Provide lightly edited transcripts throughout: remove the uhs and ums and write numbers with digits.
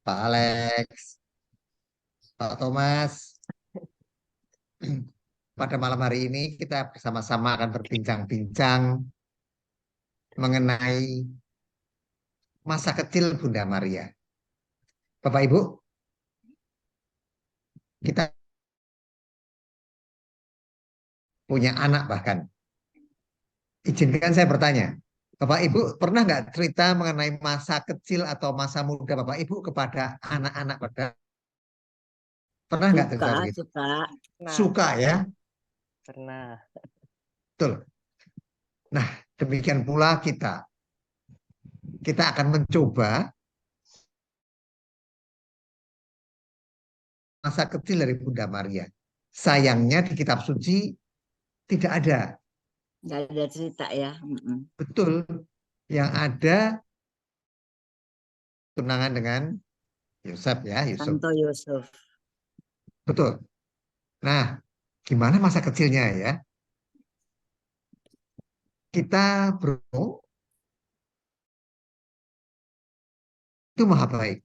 Pak Alex, Pak Thomas, pada malam hari ini kita bersama-sama akan berbincang-bincang mengenai masa kecil Bunda Maria. Bapak Ibu, kita punya anak bahkan. Izinkan saya bertanya, Bapak Ibu pernah nggak cerita mengenai masa kecil atau masa muda Bapak Ibu kepada anak-anak pada pernah nggak Suka, cerita begitu? suka. Nah, Suka ya, pernah. betul. Nah, demikian pula kita. Kita akan mencoba masa kecil dari Bunda Maria. Sayangnya di kitab suci tidak ada. Nggak ada cerita ya. Mm-mm. Betul. Yang ada tunangan dengan Yusuf ya, Yusuf. Santo Yusuf. Betul. Nah, gimana masa kecilnya ya? Kita bertemu itu maha baik.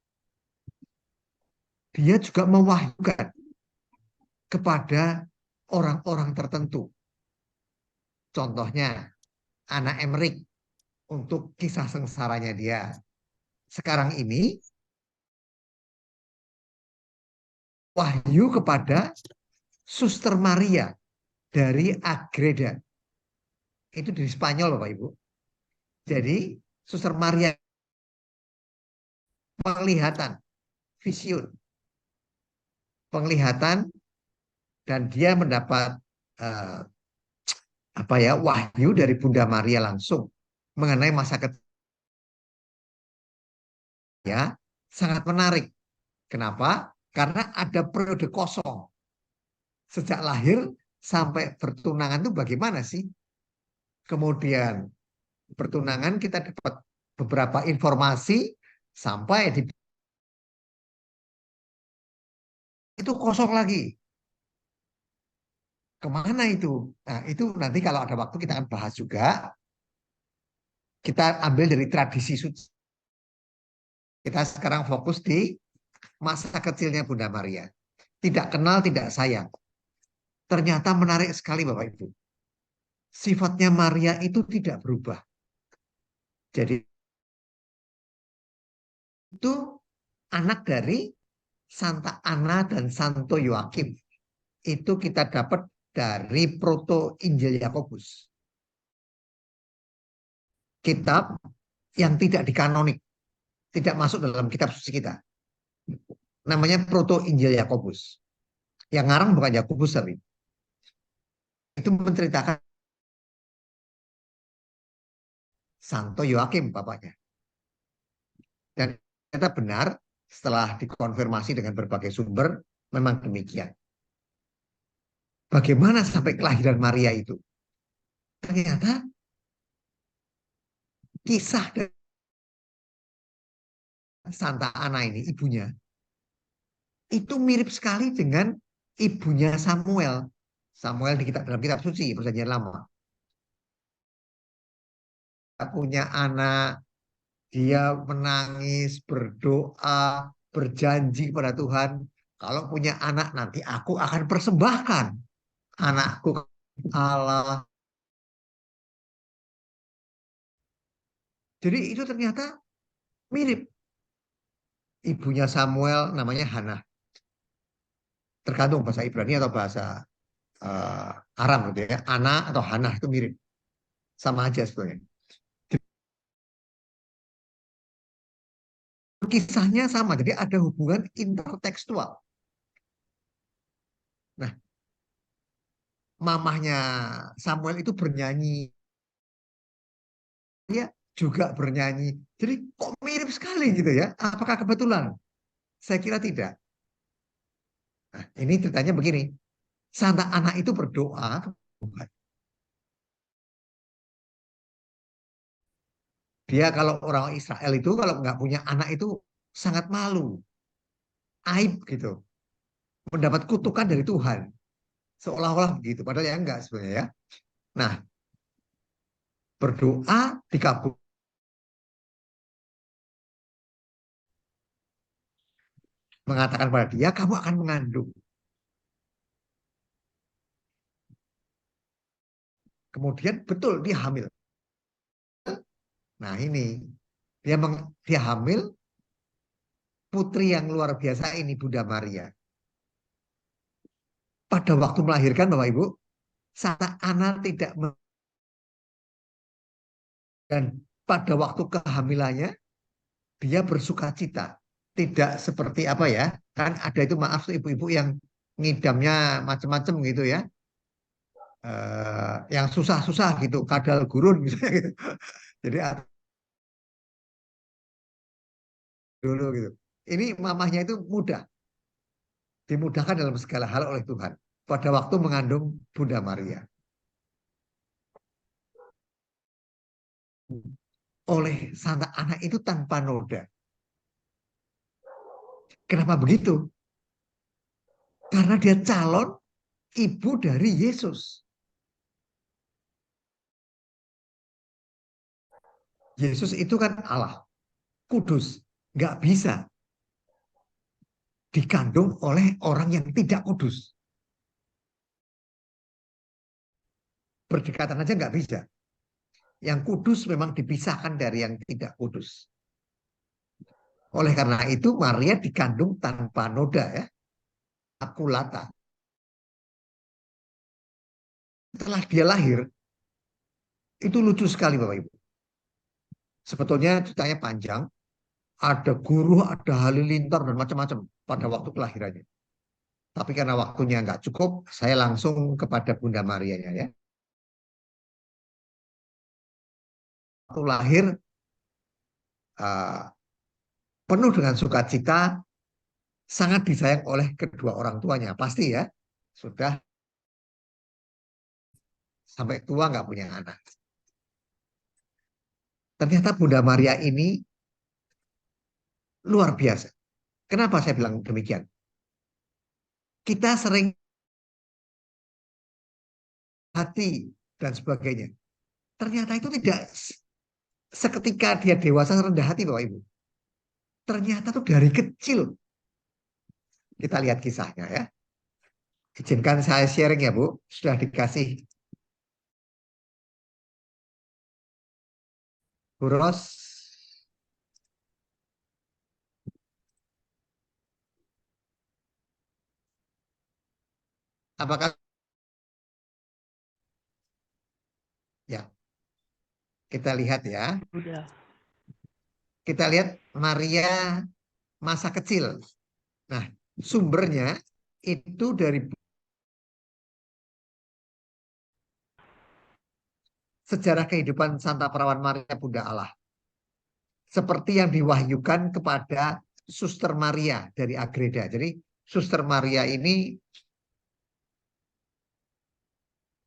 Dia juga mewahyukan kepada orang-orang tertentu. Contohnya, anak Emrik untuk kisah sengsaranya dia. Sekarang ini, wahyu kepada Suster Maria dari Agreda. Itu di Spanyol, Bapak Ibu. Jadi, Suster Maria penglihatan, vision, penglihatan, dan dia mendapat eh, apa ya wahyu dari Bunda Maria langsung mengenai masa kecil ya sangat menarik. Kenapa? Karena ada periode kosong sejak lahir sampai bertunangan itu bagaimana sih? Kemudian bertunangan kita dapat beberapa informasi sampai di itu kosong lagi. Kemana itu? Nah, itu nanti kalau ada waktu kita akan bahas juga. Kita ambil dari tradisi suci. Kita sekarang fokus di masa kecilnya Bunda Maria. Tidak kenal, tidak sayang. Ternyata menarik sekali Bapak Ibu. Sifatnya Maria itu tidak berubah. Jadi itu anak dari Santa Ana dan Santo Yoakim. Itu kita dapat dari Proto Injil Yakobus. Kitab yang tidak dikanonik. Tidak masuk dalam kitab suci kita. Namanya Proto Injil Yakobus. Yang ngarang bukan Yakobus tapi. Itu menceritakan Santo Yoakim bapaknya. Dan ternyata benar setelah dikonfirmasi dengan berbagai sumber memang demikian. Bagaimana sampai kelahiran Maria itu? Ternyata kisah dari Santa Ana ini ibunya itu mirip sekali dengan ibunya Samuel. Samuel di kitab dalam kitab suci Perjanjian Lama. Dia punya anak, dia menangis, berdoa, berjanji kepada Tuhan, kalau punya anak nanti aku akan persembahkan anakku Allah. Jadi itu ternyata mirip. Ibunya Samuel namanya Hana. Tergantung bahasa Ibrani atau bahasa Aram gitu ya. Ana atau Hana itu mirip. Sama aja sebetulnya. Kisahnya sama. Jadi ada hubungan intertekstual. Nah, mamahnya Samuel itu bernyanyi. Dia juga bernyanyi. Jadi kok mirip sekali gitu ya. Apakah kebetulan? Saya kira tidak. Nah, ini ceritanya begini. Santa anak itu berdoa. Dia kalau orang Israel itu kalau nggak punya anak itu sangat malu, aib gitu, mendapat kutukan dari Tuhan, seolah-olah begitu. Padahal ya enggak sebenarnya ya. Nah, berdoa dikabul. mengatakan pada dia, kamu akan mengandung. Kemudian betul dia hamil. Nah ini, dia hamil, putri yang luar biasa ini Bunda Maria. Pada waktu melahirkan Bapak Ibu, saat anak tidak dan pada waktu kehamilannya dia bersuka cita. Tidak seperti apa ya, kan ada itu maaf ibu-ibu yang ngidamnya macam-macam gitu ya. Yang susah-susah gitu, kadal gurun misalnya gitu. Jadi dulu gitu. Ini mamahnya itu mudah, dimudahkan dalam segala hal oleh Tuhan pada waktu mengandung Bunda Maria. Oleh sang anak itu tanpa noda. Kenapa begitu? Karena dia calon ibu dari Yesus. Yesus itu kan Allah, kudus, nggak bisa dikandung oleh orang yang tidak kudus. Berdekatan aja nggak bisa. Yang kudus memang dipisahkan dari yang tidak kudus. Oleh karena itu Maria dikandung tanpa noda ya, akulata. Setelah dia lahir, itu lucu sekali Bapak Ibu. Sebetulnya ceritanya panjang, ada guru, ada halilintar dan macam-macam pada waktu kelahirannya. Tapi karena waktunya nggak cukup, saya langsung kepada Bunda Marianya ya. Waktu lahir uh, penuh dengan sukacita, sangat disayang oleh kedua orang tuanya. Pasti ya, sudah sampai tua nggak punya anak. Ternyata Bunda Maria ini luar biasa. Kenapa saya bilang demikian? Kita sering hati dan sebagainya. Ternyata itu tidak seketika dia dewasa rendah hati Bapak Ibu. Ternyata tuh dari kecil. Kita lihat kisahnya ya. Izinkan saya sharing ya Bu. Sudah dikasih Bu Ros. Apakah ya? Kita lihat ya. Udah. Kita lihat Maria masa kecil. Nah, sumbernya itu dari sejarah kehidupan Santa Perawan Maria Bunda Allah. Seperti yang diwahyukan kepada Suster Maria dari Agreda. Jadi Suster Maria ini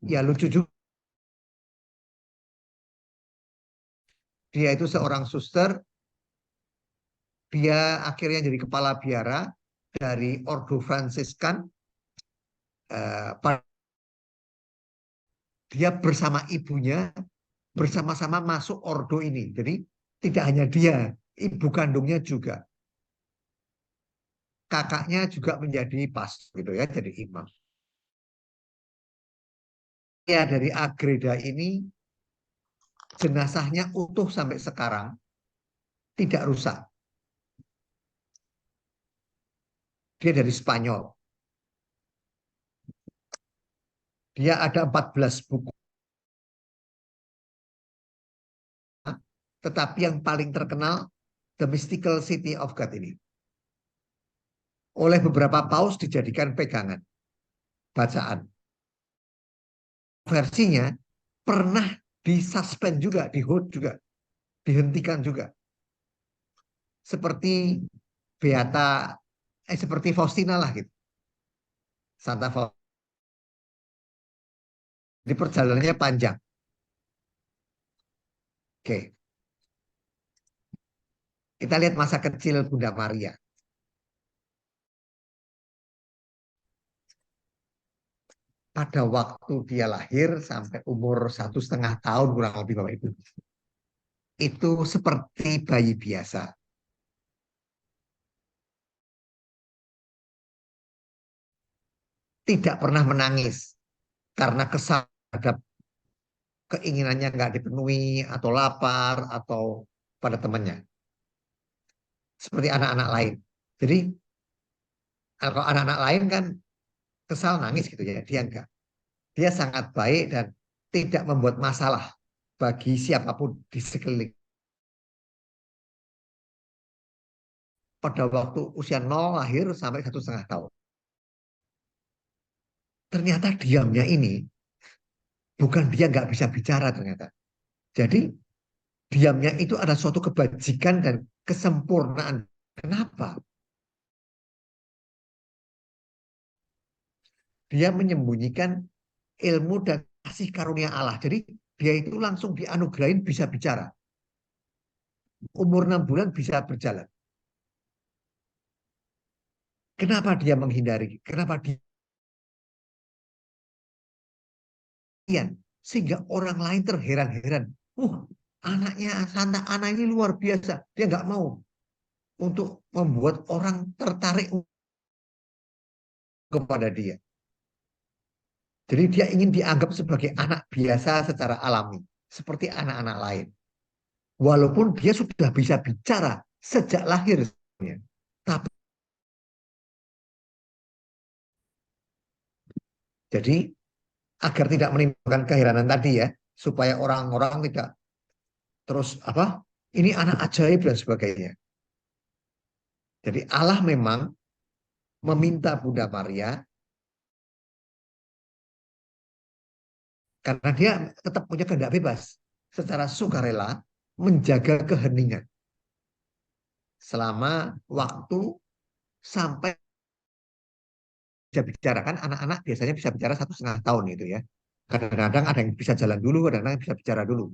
ya lucu juga. Dia itu seorang suster. Dia akhirnya jadi kepala biara dari Ordo Fransiskan. Dia bersama ibunya bersama-sama masuk ordo ini. Jadi tidak hanya dia, ibu kandungnya juga. Kakaknya juga menjadi pas gitu ya, jadi imam. Ya dari Agreda ini jenazahnya utuh sampai sekarang, tidak rusak. Dia dari Spanyol. Dia ada 14 buku. Tetapi yang paling terkenal The Mystical City of God ini. Oleh beberapa paus dijadikan pegangan bacaan. Versinya pernah disuspend juga, di-hold juga, dihentikan juga. Seperti Beata seperti Faustina lah gitu. Santa Faustina. Di perjalanannya panjang. Oke. Kita lihat masa kecil Bunda Maria. Pada waktu dia lahir sampai umur 1,5 tahun kurang lebih Bapak Ibu. Itu seperti bayi biasa. tidak pernah menangis karena kesal terhadap keinginannya nggak dipenuhi atau lapar atau pada temannya. Seperti anak-anak lain. Jadi kalau anak-anak lain kan kesal nangis gitu ya, dia enggak. Dia sangat baik dan tidak membuat masalah bagi siapapun di sekeliling. Pada waktu usia 0 lahir sampai 1,5 tahun. Ternyata diamnya ini bukan dia nggak bisa bicara ternyata. Jadi diamnya itu ada suatu kebajikan dan kesempurnaan. Kenapa? Dia menyembunyikan ilmu dan kasih karunia Allah. Jadi dia itu langsung dianugerahin bisa bicara. Umur 6 bulan bisa berjalan. Kenapa dia menghindari? Kenapa dia sehingga orang lain terheran-heran. Anaknya Santa Ana ini luar biasa. Dia nggak mau untuk membuat orang tertarik kepada dia. Jadi dia ingin dianggap sebagai anak biasa secara alami, seperti anak-anak lain. Walaupun dia sudah bisa bicara sejak lahir, tapi jadi agar tidak menimbulkan keheranan tadi ya, supaya orang-orang tidak terus apa? Ini anak ajaib dan sebagainya. Jadi Allah memang meminta Bunda Maria karena dia tetap punya kehendak bebas secara sukarela menjaga keheningan selama waktu sampai bisa bicara kan anak-anak biasanya bisa bicara 1,5 tahun itu ya. Kadang-kadang ada yang bisa jalan dulu, kadang-kadang bisa bicara dulu.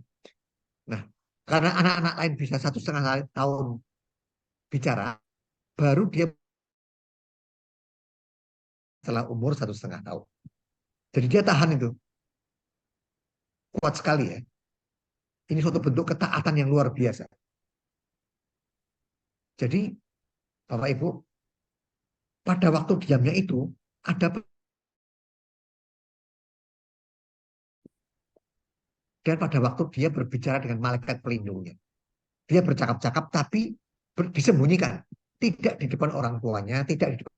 Nah, karena anak-anak lain bisa 1,5 tahun bicara, baru dia setelah umur 1,5 tahun. Jadi dia tahan itu kuat sekali ya. Ini suatu bentuk ketaatan yang luar biasa. Jadi Bapak Ibu, pada waktu diamnya itu ada dan pada waktu dia berbicara dengan malaikat pelindungnya. Dia bercakap-cakap tapi disembunyikan. Tidak di depan orang tuanya, tidak di depan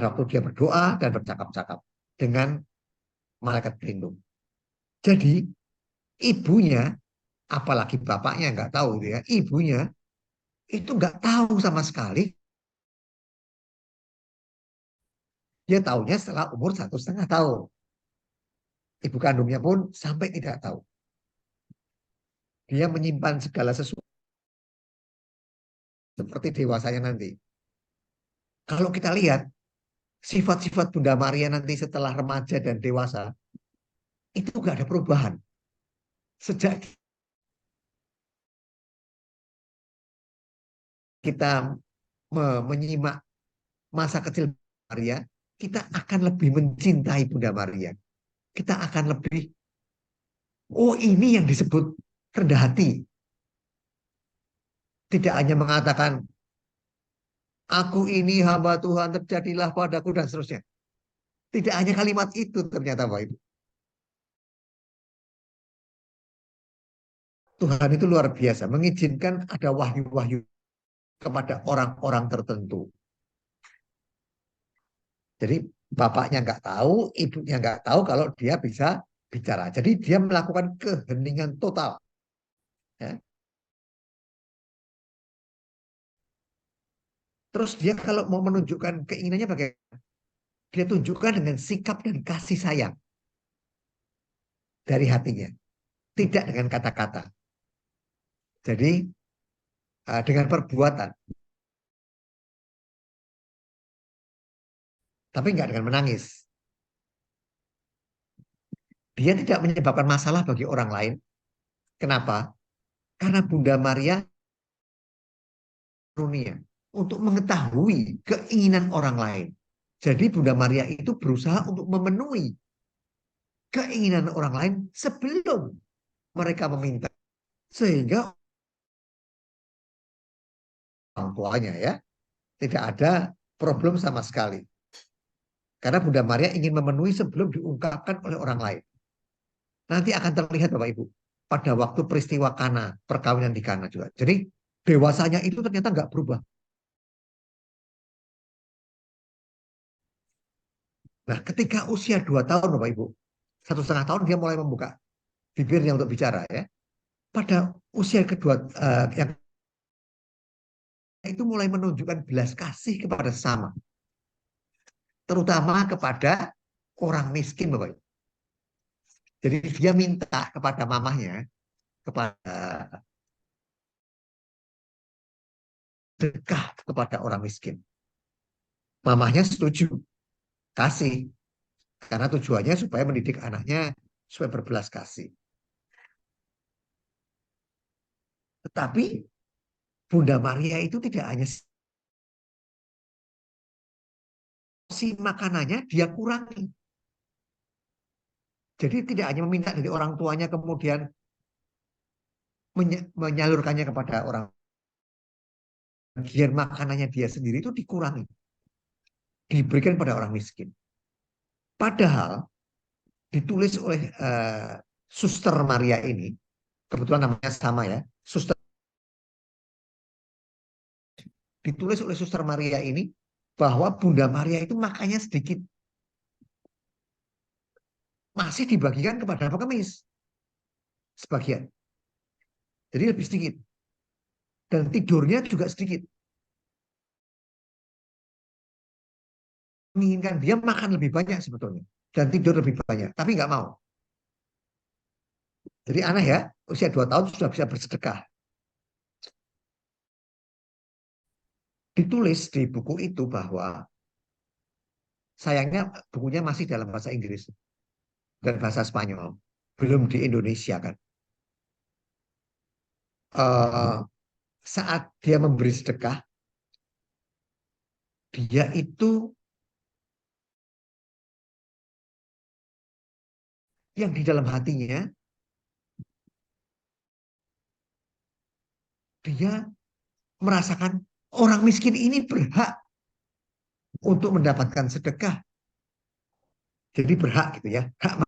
waktu dia berdoa dan bercakap-cakap dengan malaikat pelindung. Jadi ibunya, apalagi bapaknya nggak tahu gitu ya, ibunya itu nggak tahu sama sekali. Dia tahunya setelah umur 1,5 tahun. Ibu kandungnya pun sampai tidak tahu. Dia menyimpan segala sesuatu seperti dewasanya nanti. Kalau kita lihat sifat-sifat Bunda Maria nanti setelah remaja dan dewasa, itu nggak ada perubahan. Sejak kita menyimak masa kecil Maria, kita akan lebih mencintai Bunda Maria. Kita akan lebih, oh ini yang disebut rendah hati. Tidak hanya mengatakan, aku ini hamba Tuhan, terjadilah padaku, dan seterusnya. Tidak hanya kalimat itu ternyata Pak Ibu. Tuhan itu luar biasa, mengizinkan ada wahyu-wahyu kepada orang-orang tertentu. Jadi bapaknya nggak tahu, ibunya nggak tahu kalau dia bisa bicara. Jadi dia melakukan keheningan total. Ya. Terus dia kalau mau menunjukkan keinginannya bagaimana? Dia tunjukkan dengan sikap dan kasih sayang dari hatinya, tidak dengan kata-kata. Jadi dengan perbuatan, tapi nggak dengan menangis. Dia tidak menyebabkan masalah bagi orang lain. Kenapa? Karena Bunda Maria karunia untuk mengetahui keinginan orang lain. Jadi Bunda Maria itu berusaha untuk memenuhi keinginan orang lain sebelum mereka meminta. Sehingga orang tuanya ya tidak ada problem sama sekali. Karena Bunda Maria ingin memenuhi sebelum diungkapkan oleh orang lain. Nanti akan terlihat Bapak Ibu. Pada waktu peristiwa Kana, perkawinan di Kana juga. Jadi dewasanya itu ternyata nggak berubah. Nah, ketika usia 2 tahun Bapak Ibu, 1,5 tahun dia mulai membuka bibirnya untuk bicara ya. Pada usia kedua yang itu mulai menunjukkan belas kasih kepada sesama, terutama kepada orang miskin Bapak Ibu. Jadi dia minta kepada mamahnya, kepada dekat kepada orang miskin. Mamahnya setuju, kasih. Karena tujuannya supaya mendidik anaknya supaya berbelas kasih. Tetapi Bunda Maria itu tidak hanya si makanannya dia kurangi. Jadi tidak hanya meminta dari orang tuanya kemudian menyalurkannya kepada orang. Bagian makanannya dia sendiri itu dikurangi. Diberikan pada orang miskin. Padahal ditulis oleh Suster Maria ini, kebetulan namanya sama ya, Suster, ditulis oleh Suster Maria ini bahwa Bunda Maria itu makannya sedikit, masih dibagikan kepada pengemis sebagian, jadi lebih sedikit, dan tidurnya juga sedikit. Menginginkan dia makan lebih banyak sebetulnya dan tidur lebih banyak, tapi nggak mau. Jadi aneh ya, usia 2 tahun sudah bisa bersedekah. Ditulis di buku itu bahwa sayangnya bukunya masih dalam bahasa Inggris dan bahasa Spanyol, belum di Indonesia kan. Saat dia memberi sedekah, dia itu yang di dalam hatinya, dia merasakan orang miskin ini berhak untuk mendapatkan sedekah. Jadi berhak gitu ya, hak.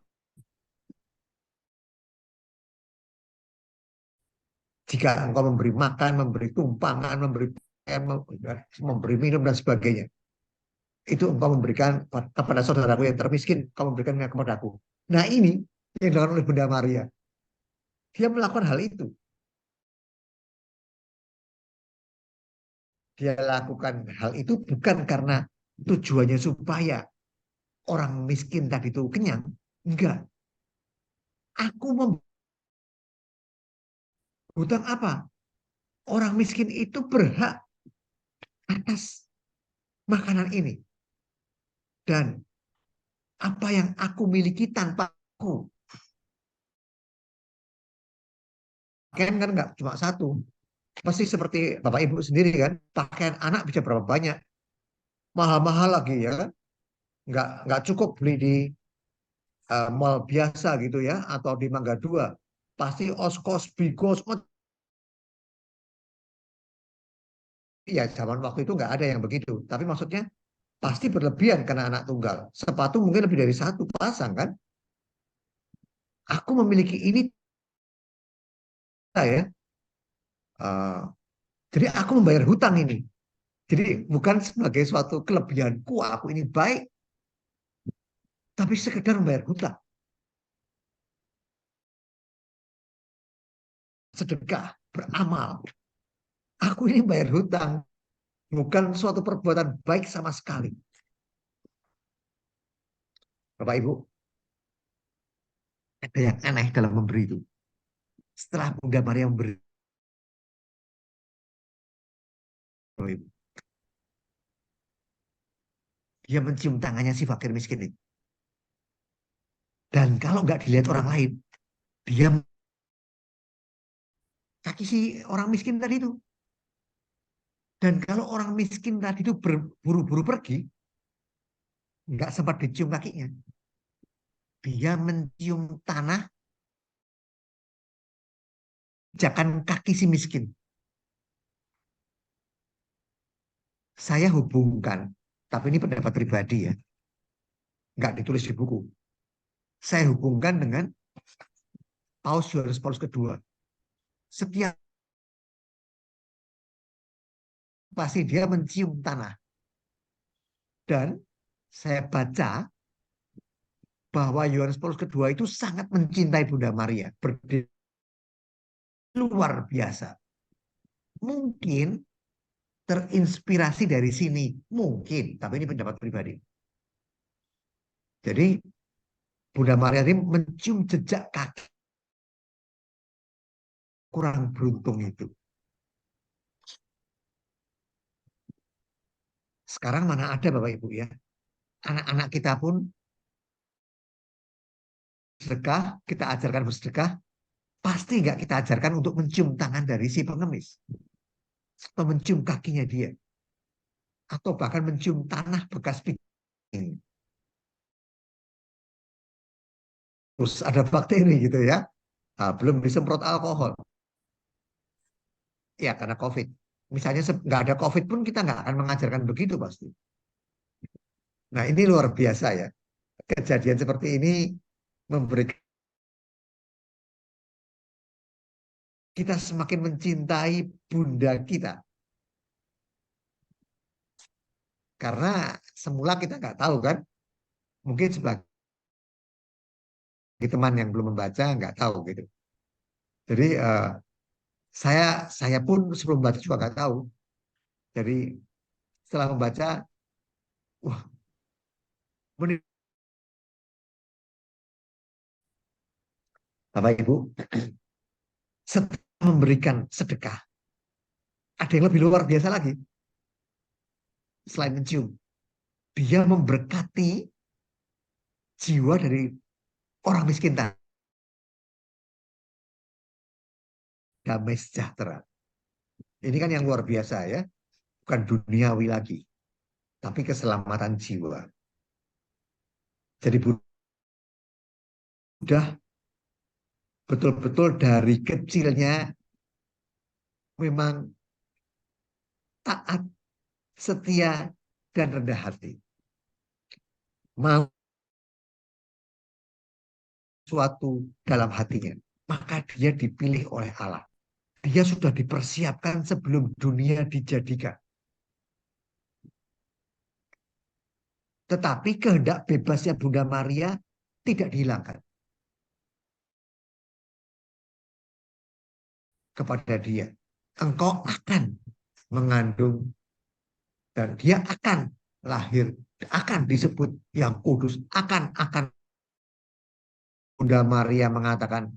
Jika engkau memberi makan, memberi tumpangan, memberi memberi minum dan sebagainya, itu engkau memberikan kepada saudaraku yang termiskin, engkau memberikannya kepada aku. Nah ini yang dilakukan oleh Bunda Maria. Dia melakukan hal itu. Dia lakukan hal itu bukan karena tujuannya supaya orang miskin tadi itu kenyang. Enggak. Aku hutang apa? Orang miskin itu berhak atas makanan ini. Dan apa yang aku miliki tanpa aku. Pakaian kan enggak cuma satu. Pasti seperti Bapak Ibu sendiri kan. Pakaian anak bisa berapa banyak. Mahal-mahal lagi ya kan. Enggak cukup beli di mall biasa gitu ya. Atau di Mangga Dua. Pasti Oskos, Bigos. Ya zaman waktu itu nggak ada yang begitu. Tapi maksudnya pasti berlebihan karena anak tunggal. Sepatu mungkin lebih dari satu pasang kan. Aku memiliki ini ya. Uh, jadi aku membayar hutang ini. Jadi bukan sebagai suatu kelebihanku aku ini baik, tapi sekedar membayar hutang. Sedekah, beramal. Aku ini bayar hutang, bukan suatu perbuatan baik sama sekali. Bapak Ibu, ada yang aneh dalam memberi itu. Setelah Bunda Maria memberi, Bapak Ibu, dia mencium tangannya si fakir miskin itu. Dan kalau nggak dilihat orang lain, dia kaki si orang miskin tadi itu. Dan kalau orang miskin tadi itu berburu-buru pergi, nggak sempat dicium kakinya. Dia mencium tanah, jangan kaki si miskin. Saya hubungkan, tapi ini pendapat pribadi ya. nggak ditulis di buku. Saya hubungkan dengan Paus Yohanes Paulus kedua. Setiap pasti dia mencium tanah. Dan saya baca bahwa Yohanes Paulus kedua itu sangat mencintai Bunda Maria. Luar biasa. Mungkin terinspirasi dari sini. Mungkin, tapi ini pendapat pribadi. Jadi Bunda Maria ini mencium jejak kaki. Kurang beruntung itu. Sekarang mana ada Bapak Ibu ya. Anak-anak kita pun sedekah, kita ajarkan bersedekah. Pasti nggak kita ajarkan untuk mencium tangan dari si pengemis. Atau mencium kakinya dia. Atau bahkan mencium tanah bekas piring. Terus ada bakteri gitu ya. Nah, belum disemprot alkohol. Ya karena COVID. Misalnya nggak ada COVID pun kita nggak akan mengajarkan begitu pasti. Nah ini luar biasa ya. Kejadian seperti ini memberikan kita semakin mencintai bunda kita. Karena semula kita nggak tahu kan. Mungkin sebagai teman yang belum membaca nggak tahu gitu. Jadi saya pun sebelum membaca juga nggak tahu. Jadi setelah membaca, wah, Bapak Ibu, setelah memberikan sedekah, ada yang lebih luar biasa lagi. Selain mencium, dia memberkati jiwa dari orang miskin tadi. Damai sejahtera. Ini kan yang luar biasa ya. Bukan duniawi lagi. Tapi keselamatan jiwa. Jadi udah betul-betul dari kecilnya memang taat, setia, dan rendah hati. Mau suatu dalam hatinya. Maka dia dipilih oleh Allah. Dia sudah dipersiapkan sebelum dunia dijadikan. Tetapi kehendak bebasnya Bunda Maria tidak dihilangkan kepada dia. Engkau akan mengandung dan dia akan lahir, akan disebut yang kudus, akan. Bunda Maria mengatakan,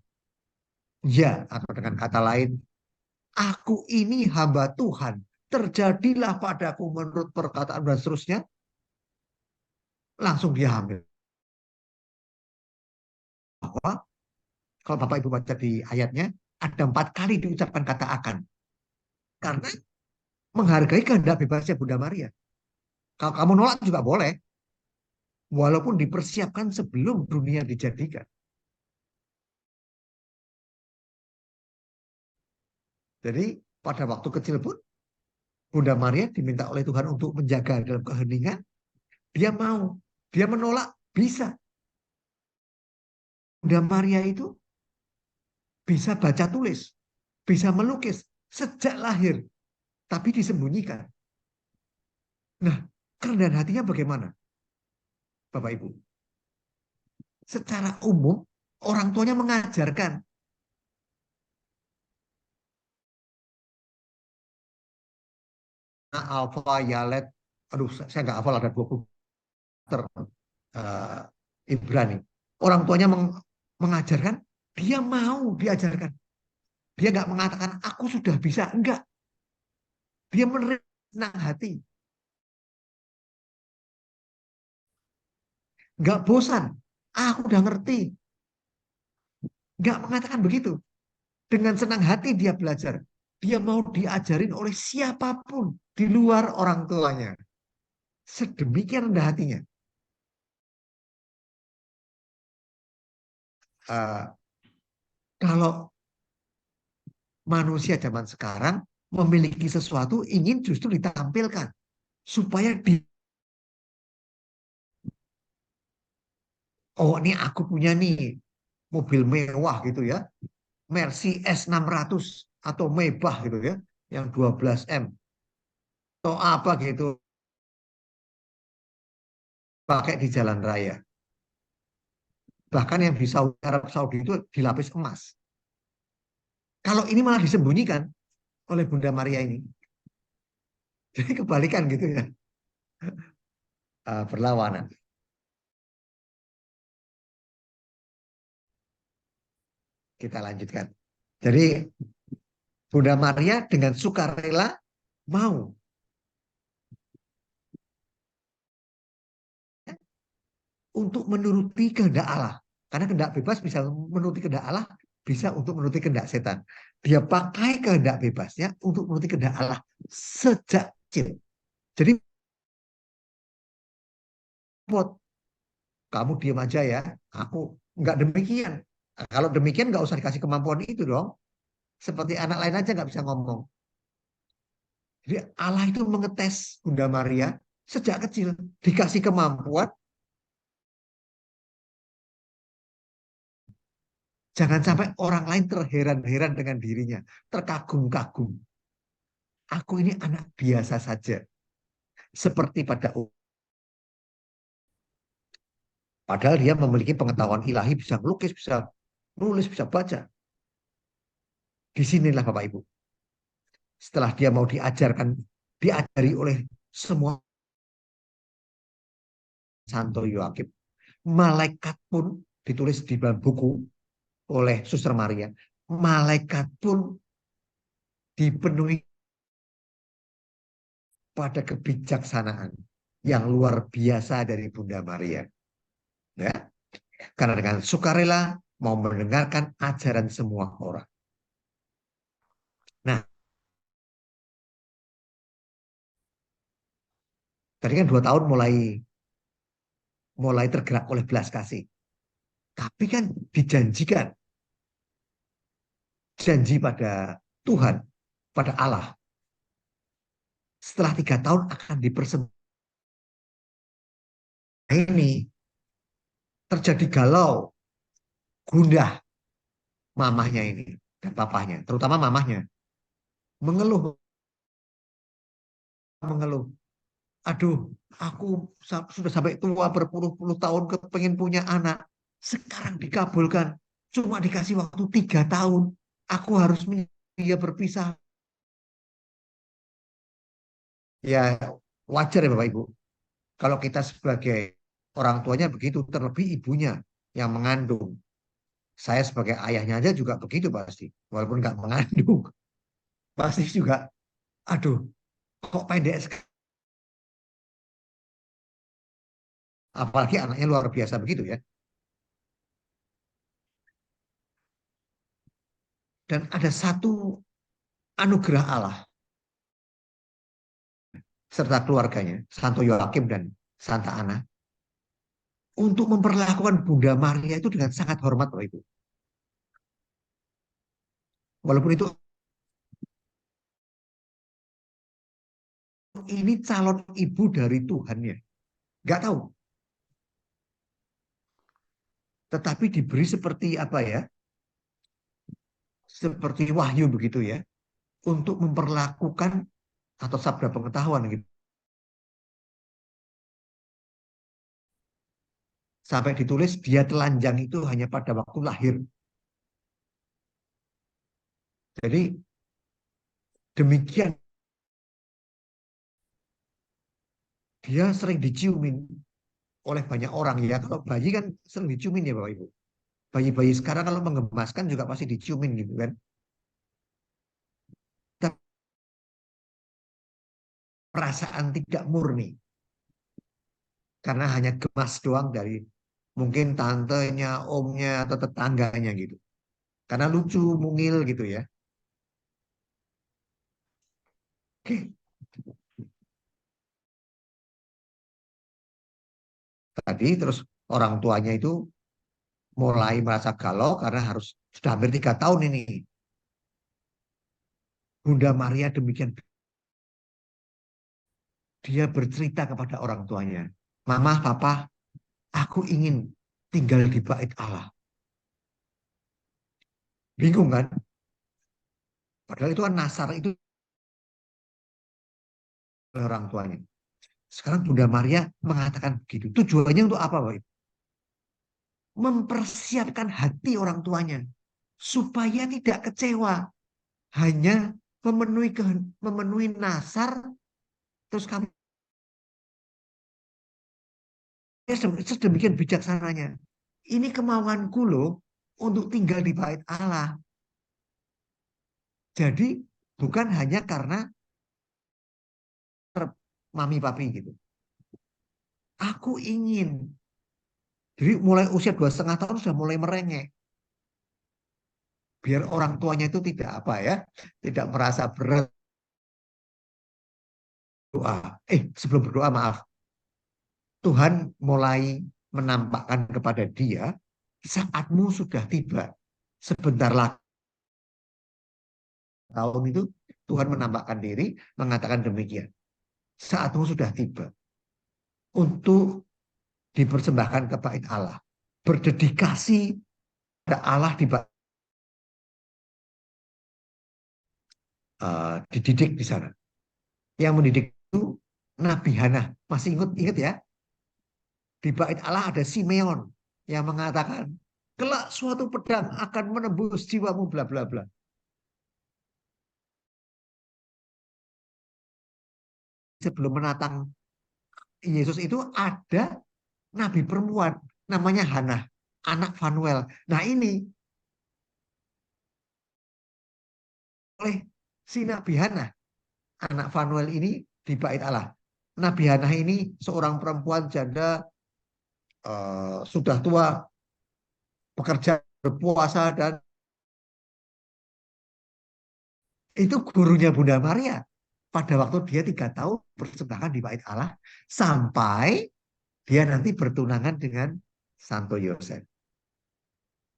ya, atau dengan kata lain, aku ini hamba Tuhan, terjadilah padaku menurut perkataan dan seterusnya, langsung dia hamil. Bahwa kalau Bapak Ibu baca di ayatnya, ada 4 kali diucapkan kata akan. Karena menghargai kehendak bebasnya Bunda Maria. Kalau kamu nolak juga boleh. Walaupun dipersiapkan sebelum dunia dijadikan. Jadi pada waktu kecil pun Bunda Maria diminta oleh Tuhan untuk menjaga dalam keheningan. Dia mau. Dia menolak. Bisa. Bunda Maria itu bisa baca tulis. Bisa melukis. Sejak lahir. Tapi disembunyikan. Nah, kerendahan hatinya bagaimana? Bapak Ibu. Secara umum, orang tuanya mengajarkan. Alfa, Yalet, aduh saya nggak hafal ada 20 Ibrani. Orang tuanya mengajarkan, dia mau diajarkan. Dia nggak mengatakan, aku sudah bisa. Enggak. Dia menerima senang hati. Nggak bosan. Aku udah ngerti. Nggak mengatakan begitu. Dengan senang hati dia belajar. Dia mau diajarin oleh siapapun di luar orang tuanya. Sedemikian rendah hatinya. Kalau manusia zaman sekarang memiliki sesuatu ingin justru ditampilkan supaya Oh, ini aku punya nih mobil mewah gitu ya. Mercy S600 atau Maybach gitu ya, yang 12 M atau apa gitu, pakai di jalan raya. Bahkan yang di Arab Saudi itu dilapis emas. Kalau ini malah disembunyikan oleh Bunda Maria ini. Jadi kebalikan gitu ya. Berlawanan. Kita lanjutkan. Jadi Bunda Maria dengan sukarela mau untuk menuruti kehendak Allah. Karena kehendak bebas bisa menuruti kehendak Allah, bisa untuk menuruti kehendak setan. Dia pakai kehendak bebasnya untuk menuruti kehendak Allah sejak kecil. Jadi kamu diam aja ya, aku nggak demikian. Nah, kalau demikian nggak usah dikasih kemampuan itu dong. Seperti anak lain aja nggak bisa ngomong. Jadi Allah itu mengetes Bunda Maria sejak kecil, dikasih kemampuan. Jangan sampai orang lain terheran-heran dengan dirinya, terkagum-kagum. Aku ini anak biasa saja, seperti pada padahal dia memiliki pengetahuan ilahi, bisa melukis, bisa nulis, bisa baca. Disinilah Bapak Ibu. Setelah dia mau diajarkan, diajari oleh semua Santo Yoakim. Malaikat pun ditulis di dalam buku oleh Suster Maria. Malaikat pun dipenuhi pada kebijaksanaan yang luar biasa dari Bunda Maria. Ya, karena dengan sukarela mau mendengarkan ajaran semua orang. Nah, tadi kan 2 tahun mulai mulai tergerak oleh belas kasih. Tapi kan dijanjikan, janji pada Tuhan, pada Allah. Setelah 3 tahun akan dipersembahkan. Ini terjadi galau, gundah mamahnya ini dan papahnya, terutama mamahnya. Mengeluh, mengeluh. Aduh, aku sudah sampai tua berpuluh-puluh tahun kepengen punya anak. Sekarang dikabulkan. Cuma dikasih waktu 3 tahun. Aku harus dia berpisah. Ya wajar ya Bapak Ibu. Kalau kita sebagai orang tuanya begitu, terlebih ibunya yang mengandung. Saya sebagai ayahnya aja juga begitu pasti. Walaupun nggak mengandung. Pasti juga, aduh, kok pendek sekali. Apalagi anaknya luar biasa begitu ya. Dan ada satu anugerah Allah serta keluarganya, Santo Yoakim dan Santa Ana, untuk memperlakukan Bunda Maria itu dengan sangat hormat, Bapak Ibu. Walaupun itu ini calon ibu dari Tuhannya, nggak tahu. Tetapi diberi seperti apa ya? Seperti wahyu begitu ya, untuk memperlakukan atau sabda pengetahuan gitu. Sampai ditulis dia telanjang itu hanya pada waktu lahir. Jadi demikian dia sering diciumin oleh banyak orang ya. Kalau bayi kan sering diciumin ya Bapak Ibu. Bayi-bayi sekarang kalau menggemaskan juga pasti diciumin gitu kan. Tapi perasaan tidak murni. Karena hanya gemas doang dari mungkin tantenya, omnya, atau tetangganya gitu. Karena lucu, mungil gitu ya. Oke, tadi terus orang tuanya itu mulai merasa galau karena harus sudah hampir 3 tahun ini. Bunda Maria demikian dia bercerita kepada orang tuanya. Mama, papa, aku ingin tinggal di bait Allah. Bingung kan? Padahal itu kan Nasar itu orang tuanya. Sekarang Bunda Maria mengatakan begitu. Tujuannya untuk apa, Pak? Mempersiapkan hati orang tuanya supaya tidak kecewa, hanya memenuhi nasar, terus kami sedemikian bijaksananya. Ini kemauanku loh untuk tinggal di bait Allah. Jadi bukan hanya karena mami papi gitu. Aku ingin. Jadi mulai usia 2,5 tahun sudah mulai merengek. Biar orang tuanya itu tidak apa ya, tidak merasa berat doa. Sebelum berdoa maaf. Tuhan mulai menampakkan kepada dia, saatmu sudah tiba. Sebentar lagi tahun itu Tuhan menampakkan diri, mengatakan demikian. Saatmu sudah tiba untuk dipersembahkan ke bait Allah. Berdedikasi pada Allah dididik di sana. Yang mendidik itu Nabi Hana. Masih ingat ya? Di bait Allah ada Simeon yang mengatakan, kelak suatu pedang akan menembus jiwamu, bla bla bla. Sebelum menatang Yesus itu ada nabi perempuan namanya Hana, anak Fanuel. Nah ini oleh si Nabi Hana, anak Fanuel ini di bait Allah. Nabi Hana ini seorang perempuan janda, sudah tua, bekerja, berpuasa, dan itu gurunya Bunda Maria. Pada waktu dia 3 tahun persembahkan di bait Allah, sampai dia nanti bertunangan dengan Santo Yosef.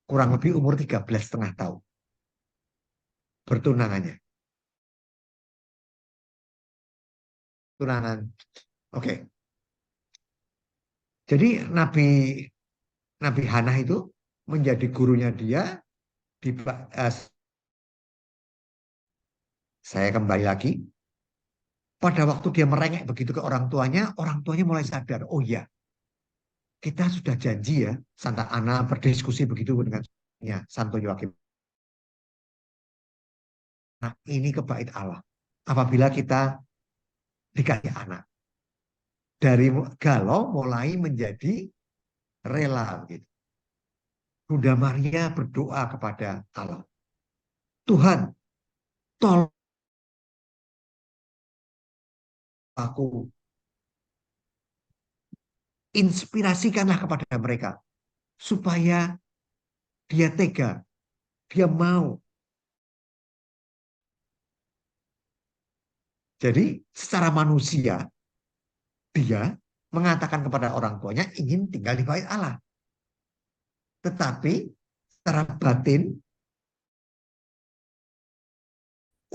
Kurang lebih umur 13,5 tahun. Bertunangannya. Tunangan. Oke. Jadi Nabi Hana itu menjadi gurunya dia di saya kembali lagi. Pada waktu dia merengek begitu ke orang tuanya mulai sadar, oh iya, kita sudah janji ya, Santa Ana berdiskusi begitu dengan Santo Yoakim. Nah, ini ke bait Allah. Apabila kita dikasih anak. Dari galau mulai menjadi rela gitu. Bunda Maria berdoa kepada Allah. Tuhan, tolong aku, inspirasikanlah kepada mereka supaya dia tega, dia mau. Jadi secara manusia dia mengatakan kepada orang tuanya ingin tinggal di bait Allah. Tetapi secara batin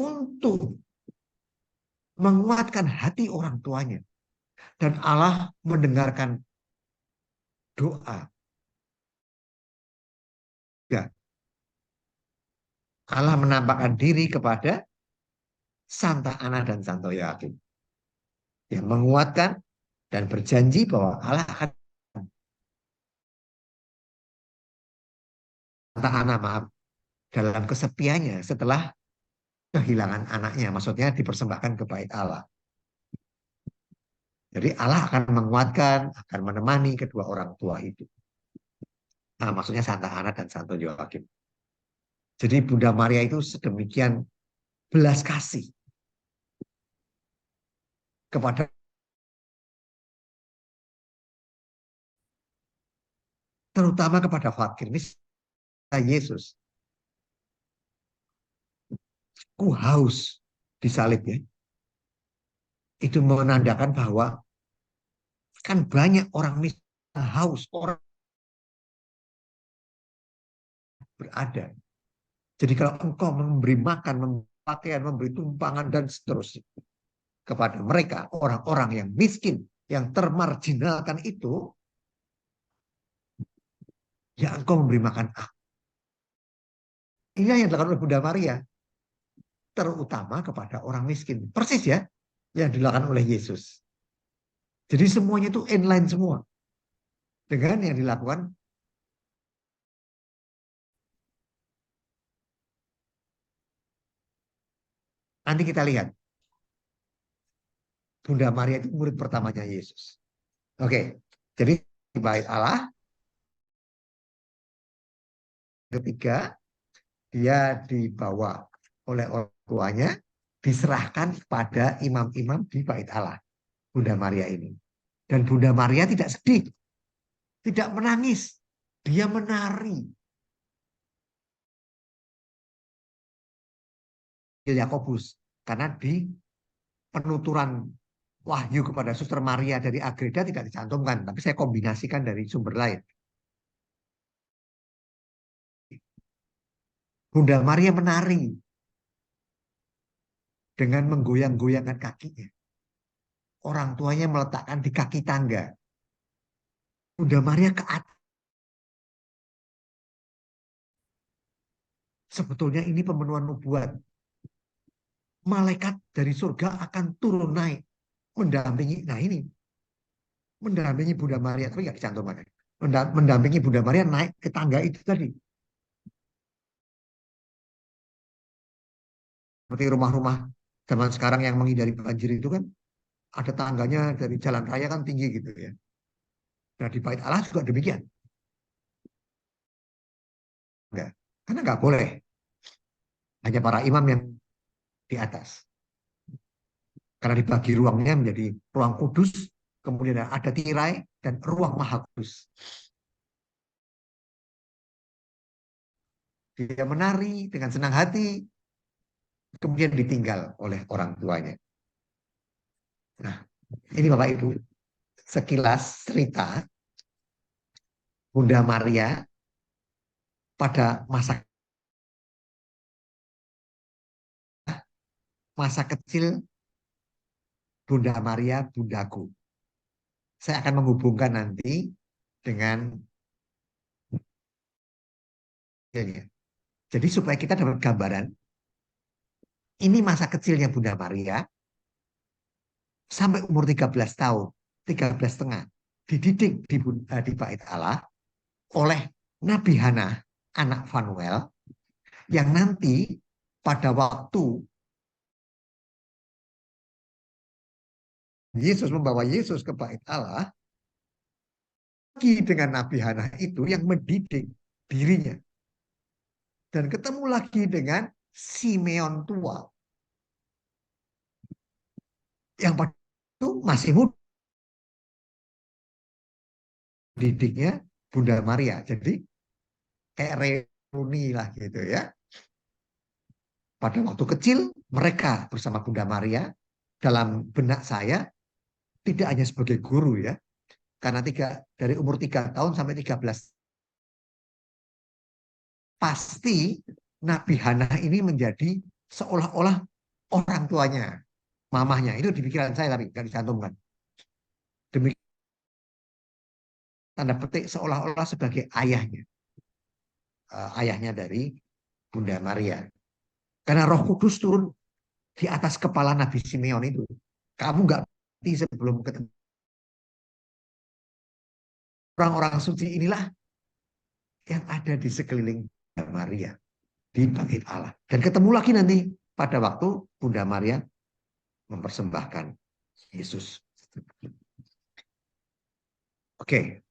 untuk menguatkan hati orang tuanya dan Allah mendengarkan doa. Ya. Allah menampakkan diri kepada Santa Ana dan Santo Yoakim yang menguatkan dan berjanji bahwa Allah akan Santa Ana dalam kesepiannya setelah kehilangan anaknya, maksudnya dipersembahkan ke bait Allah. Jadi Allah akan menguatkan, akan menemani kedua orang tua itu. Nah, maksudnya Santa Ana dan Santo Yoakim. Jadi Bunda Maria itu sedemikian belas kasih kepada terutama kepada fakir. Misalnya Yesus, ku haus disalib ya. Itu menandakan bahwa kan banyak orang miskin haus, orang berada. Jadi kalau engkau memberi makan, memberi pakaian, memberi tumpangan dan seterusnya kepada mereka, orang-orang yang miskin, yang termarginalkan itu, ya engkau memberi makan aku. Inilah yang dilakukan oleh Bunda Maria, terutama kepada orang miskin. Persis ya, yang dilakukan oleh Yesus. Jadi semuanya itu inline semua. Dengan yang dilakukan. Nanti kita lihat. Bunda Maria itu murid pertamanya Yesus. Oke, jadi bait Allah. Ketiga, dia dibawa oleh orang tuanya, diserahkan pada imam-imam di bait Allah. Bunda Maria ini. Dan Bunda Maria tidak sedih. Tidak menangis. Dia menari. Yakobus. Karena di penuturan wahyu kepada Suster Maria dari Agreda tidak dicantumkan. Tapi saya kombinasikan dari sumber lain. Bunda Maria menari. Dengan menggoyang-goyangkan kakinya. Orang tuanya meletakkan di kaki tangga. Bunda Maria ke atas. Sebetulnya ini pemenuhan nubuat. Malaikat dari surga akan turun naik. Mendampingi. Nah ini. Mendampingi Bunda Maria. Tapi nggak dicantumkan. Mendampingi Bunda Maria naik ke tangga itu tadi. Seperti rumah-rumah zaman sekarang yang menghindari banjir itu kan. Ada tangganya dari jalan raya kan tinggi gitu ya. Nah di bait Allah juga demikian. Enggak. Karena nggak boleh. Hanya para imam yang di atas. Karena dibagi ruangnya menjadi ruang kudus, kemudian ada tirai, dan ruang maha kudus. Dia menari dengan senang hati, kemudian ditinggal oleh orang tuanya. Nah, ini Bapak Ibu, sekilas cerita Bunda Maria pada masa kecil Bunda Maria Bundaku. Saya akan menghubungkan nanti dengan ya. Jadi supaya kita dapat gambaran, ini masa kecilnya Bunda Maria sampai umur 13 tahun, 13 setengah, dididik di bait Allah oleh Nabi Hana, anak Fanuel, yang nanti pada waktu Yesus membawa Yesus ke bait Allah, lagi dengan Nabi Hana itu yang mendidik dirinya. Dan ketemu lagi dengan Simeon tua. Yang pada itu masih muda. Didiknya Bunda Maria. Jadi kayak reuni lah gitu ya. Pada waktu kecil mereka bersama Bunda Maria dalam benak saya tidak hanya sebagai guru ya. Karena dari umur 3 tahun sampai 13 pasti Nabi Hana ini menjadi seolah-olah orang tuanya, mamahnya. Itu di pikiran saya tapi nggak dicantumkan. Demikian tanda petik seolah-olah sebagai ayahnya. Ayahnya dari Bunda Maria. Karena Roh Kudus turun di atas kepala Nabi Simeon itu. Kamu nggak ngerti sebelum ketemu. Orang-orang suci inilah yang ada di sekeliling Bunda Maria. Di bait Allah. Dan ketemu lagi nanti pada waktu Bunda Maria mempersembahkan Yesus. Oke.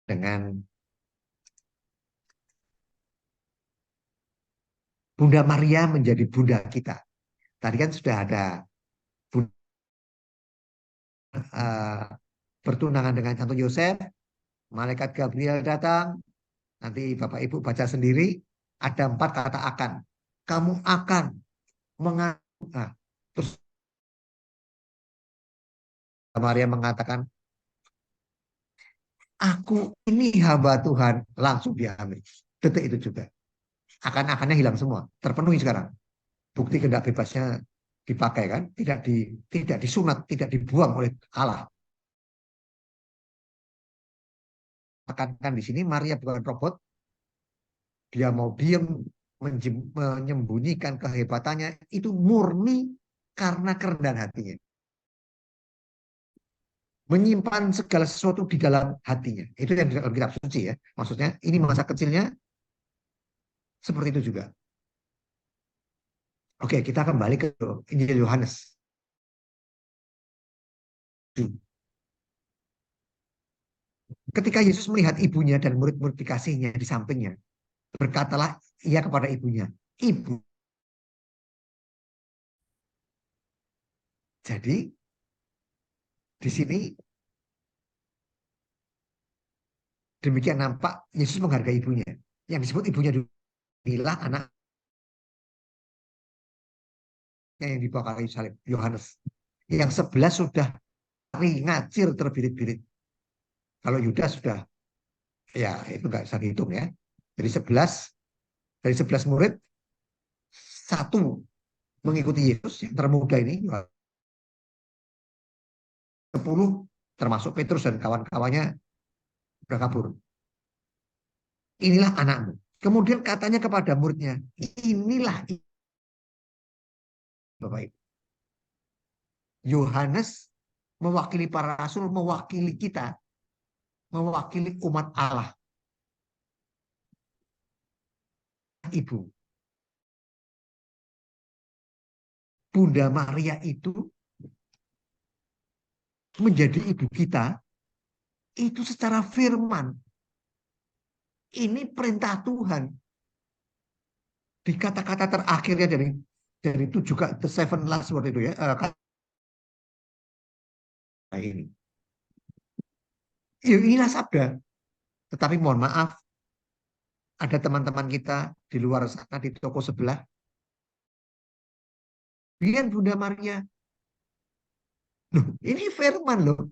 Dengan Bunda Maria menjadi Bunda kita. Tadi kan sudah ada bertunangan dengan Santo Yosef, Malaikat Gabriel datang, nanti Bapak Ibu baca sendiri, ada 4 kata akan. Kamu akan mengandung. Nah, terus Maria mengatakan, aku ini hamba Tuhan, langsung diambil. Detik itu juga. Akan-akannya hilang semua, terpenuhi sekarang. Bukti kehendak bebasnya dipakai kan, tidak disunat, tidak dibuang oleh Allah. akan di sini Maria bukan robot, dia mau diam, menyembunyikan kehebatannya, itu murni karena kerendahan hatinya. Menyimpan segala sesuatu di dalam hatinya. Itu yang di dalam kitab suci ya. Maksudnya ini masa kecilnya seperti itu juga. Oke, kita kembali ke Injil Yohanes. Ketika Yesus melihat ibunya dan murid-murid dikasihnya di sampingnya, berkatalah ia kepada ibunya, "Ibu." Jadi di sini demikian nampak Yesus menghargai ibunya. Yang disebut ibunya inilah anak yang dibawa ke kayu salib, Yohanes. Yang 11 sudah ngacir terbirit-birit. Kalau Yudas sudah, ya itu nggak bisa dihitung ya. Jadi 11, dari 11 murid, satu mengikuti Yesus, yang termuda ini, 10 termasuk Petrus dan kawan-kawannya sudah kabur. Inilah anakmu. Kemudian katanya kepada muridnya, inilah Bapak Ibu. Yohanes mewakili para rasul, mewakili kita, mewakili umat Allah. Ibu. Bunda Maria itu menjadi ibu kita itu secara firman. Ini perintah Tuhan. Di kata-kata terakhirnya dari itu juga the seven last word itu ya. Ini. Ya, inilah sabda. Tetapi mohon maaf, ada teman-teman kita di luar sana di toko sebelah. Biar Bunda Maria. Loh, ini firman loh.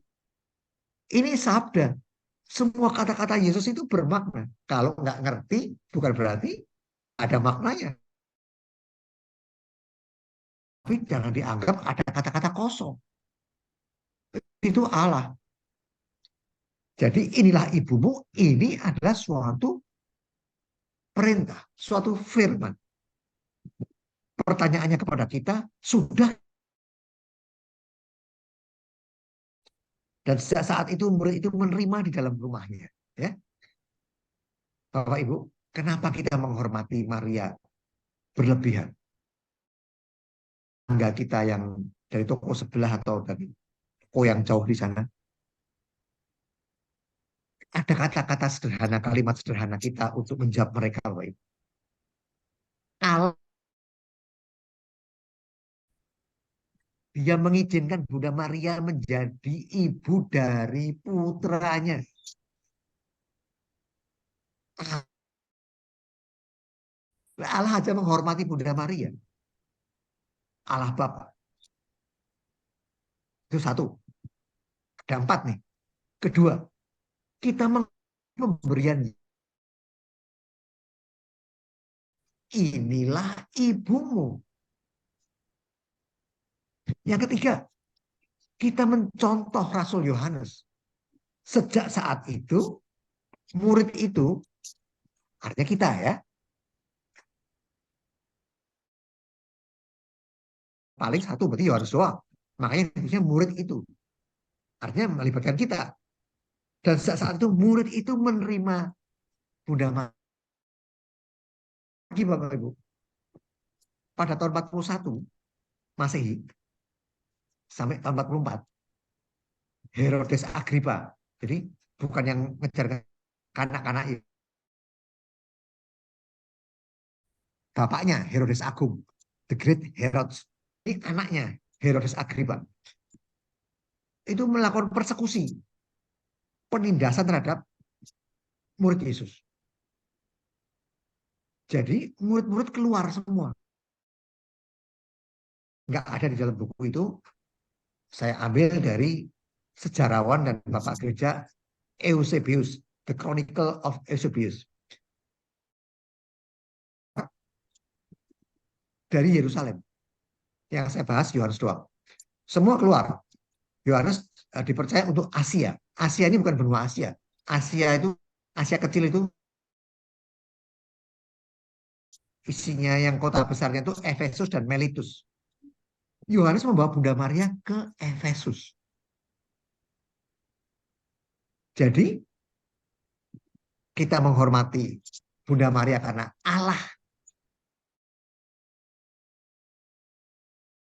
Ini sabda. Semua kata-kata Yesus itu bermakna. Kalau nggak ngerti, bukan berarti ada maknanya. Tapi jangan dianggap ada kata-kata kosong. Itu Allah. Jadi inilah ibumu, ini adalah suatu perintah, suatu firman. Pertanyaannya kepada kita, sudah? Dan sejak saat itu murid itu menerima di dalam rumahnya. Ya, Bapak Ibu, kenapa kita menghormati Maria berlebihan? Enggak kita yang dari toko sebelah atau dari toko yang jauh di sana. Ada kata-kata sederhana, kalimat sederhana kita untuk menjawab mereka, Bapak Ibu. Kalau dia mengizinkan Bunda Maria menjadi ibu dari putranya. Allah aja menghormati Bunda Maria. Allah Bapa. Itu satu. Ada 4 nih. Kedua, kita memberian. Inilah ibumu. Yang ketiga, kita mencontoh Rasul Yohanes. Sejak saat itu, murid itu, artinya kita ya, paling satu berarti Yohanes doang. Makanya harusnya murid itu. Artinya melibatkan kita. Dan sejak saat itu murid itu menerima Bunda Maria. Bapak Ibu. Pada tahun 41 Masehi sampai tahun 44 Herodes Agripa. Jadi bukan yang ngejar kanak-kanak itu. Bapaknya Herodes Agung, the Great Herod. Ini anaknya Herodes Agripa. Itu melakukan persekusi, penindasan terhadap murid Yesus. Jadi murid-murid keluar semua. Nggak ada di dalam buku itu. Saya ambil dari sejarawan dan Bapak Gereja Eusebius, The Chronicle of Eusebius. Dari Yerusalem. Yang saya bahas Yohanes doang. Semua keluar. Yohanes dipercaya untuk Asia. Asia ini bukan benua Asia. Asia itu Asia kecil itu isinya yang kota besarnya itu Efesus dan Miletus. Yohanes membawa Bunda Maria ke Efesus. Jadi kita menghormati Bunda Maria karena Allah.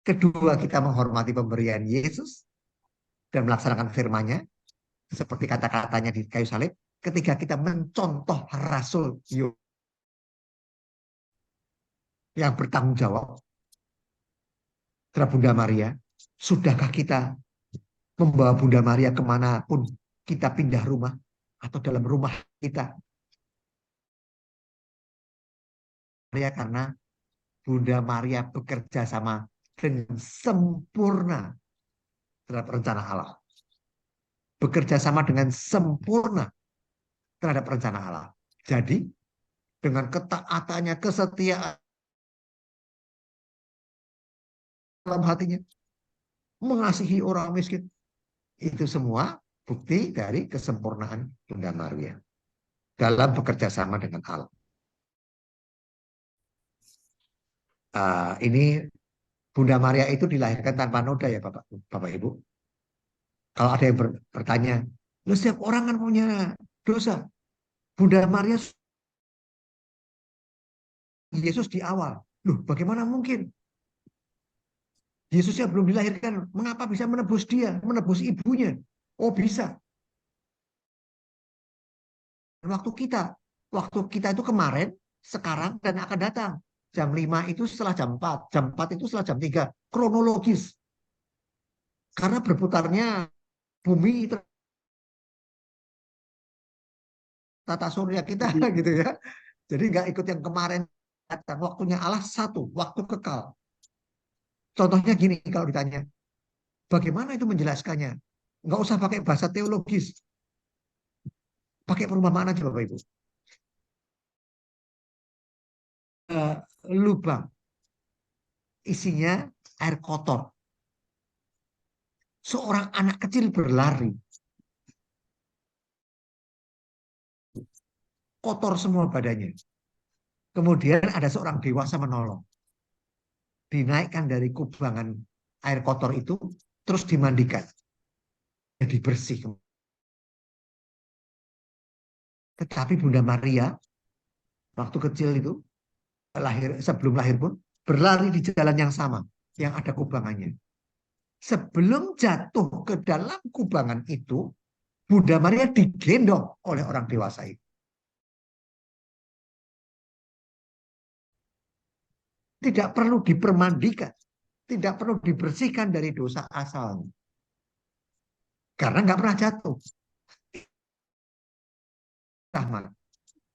Kedua, kita menghormati pemberian Yesus dan melaksanakan firman-Nya seperti kata-katanya di kayu salib. Ketiga, kita mencontoh Rasul yang bertanggung jawab terhadap Bunda Maria. Sudahkah kita membawa Bunda Maria kemanapun kita pindah rumah atau dalam rumah kita? Karena Bunda Maria bekerja sama dengan sempurna terhadap rencana Allah. Bekerja sama dengan sempurna terhadap rencana Allah. Jadi dengan ketaatannya, kesetiaan dalam hatinya, mengasihi orang miskin, itu semua bukti dari kesempurnaan Bunda Maria dalam bekerja sama dengan Allah. Ini Bunda Maria itu dilahirkan tanpa noda ya Bapak Ibu. Kalau ada yang bertanya, loh setiap orang kan punya dosa. Bunda Maria Yesus di awal. Loh bagaimana mungkin? Yesusnya belum dilahirkan, mengapa bisa menebus dia, menebus ibunya? Oh bisa. Waktu kita itu kemarin, sekarang, dan akan datang. Jam 5 itu setelah jam 4 itu setelah jam 3. Kronologis. Karena berputarnya bumi, tata surya kita gitu ya. Jadi nggak ikut yang kemarin. Waktunya Allah satu, waktu kekal. Contohnya gini kalau ditanya, bagaimana itu menjelaskannya? Nggak usah pakai bahasa teologis. Pakai perumpamaan aja Bapak Ibu. Lubang isinya air kotor. Seorang anak kecil berlari. Kotor semua badannya. Kemudian ada seorang dewasa menolong. Dinaikkan dari kubangan air kotor itu, terus dimandikan. Jadi bersih. Tetapi Bunda Maria, waktu kecil itu, sebelum lahir pun, berlari di jalan yang sama, yang ada kubangannya. Sebelum jatuh ke dalam kubangan itu, Bunda Maria digendong oleh orang dewasa itu. Tidak perlu dipermandikan, tidak perlu dibersihkan dari dosa asalnya. Karena nggak pernah jatuh. Rahmat.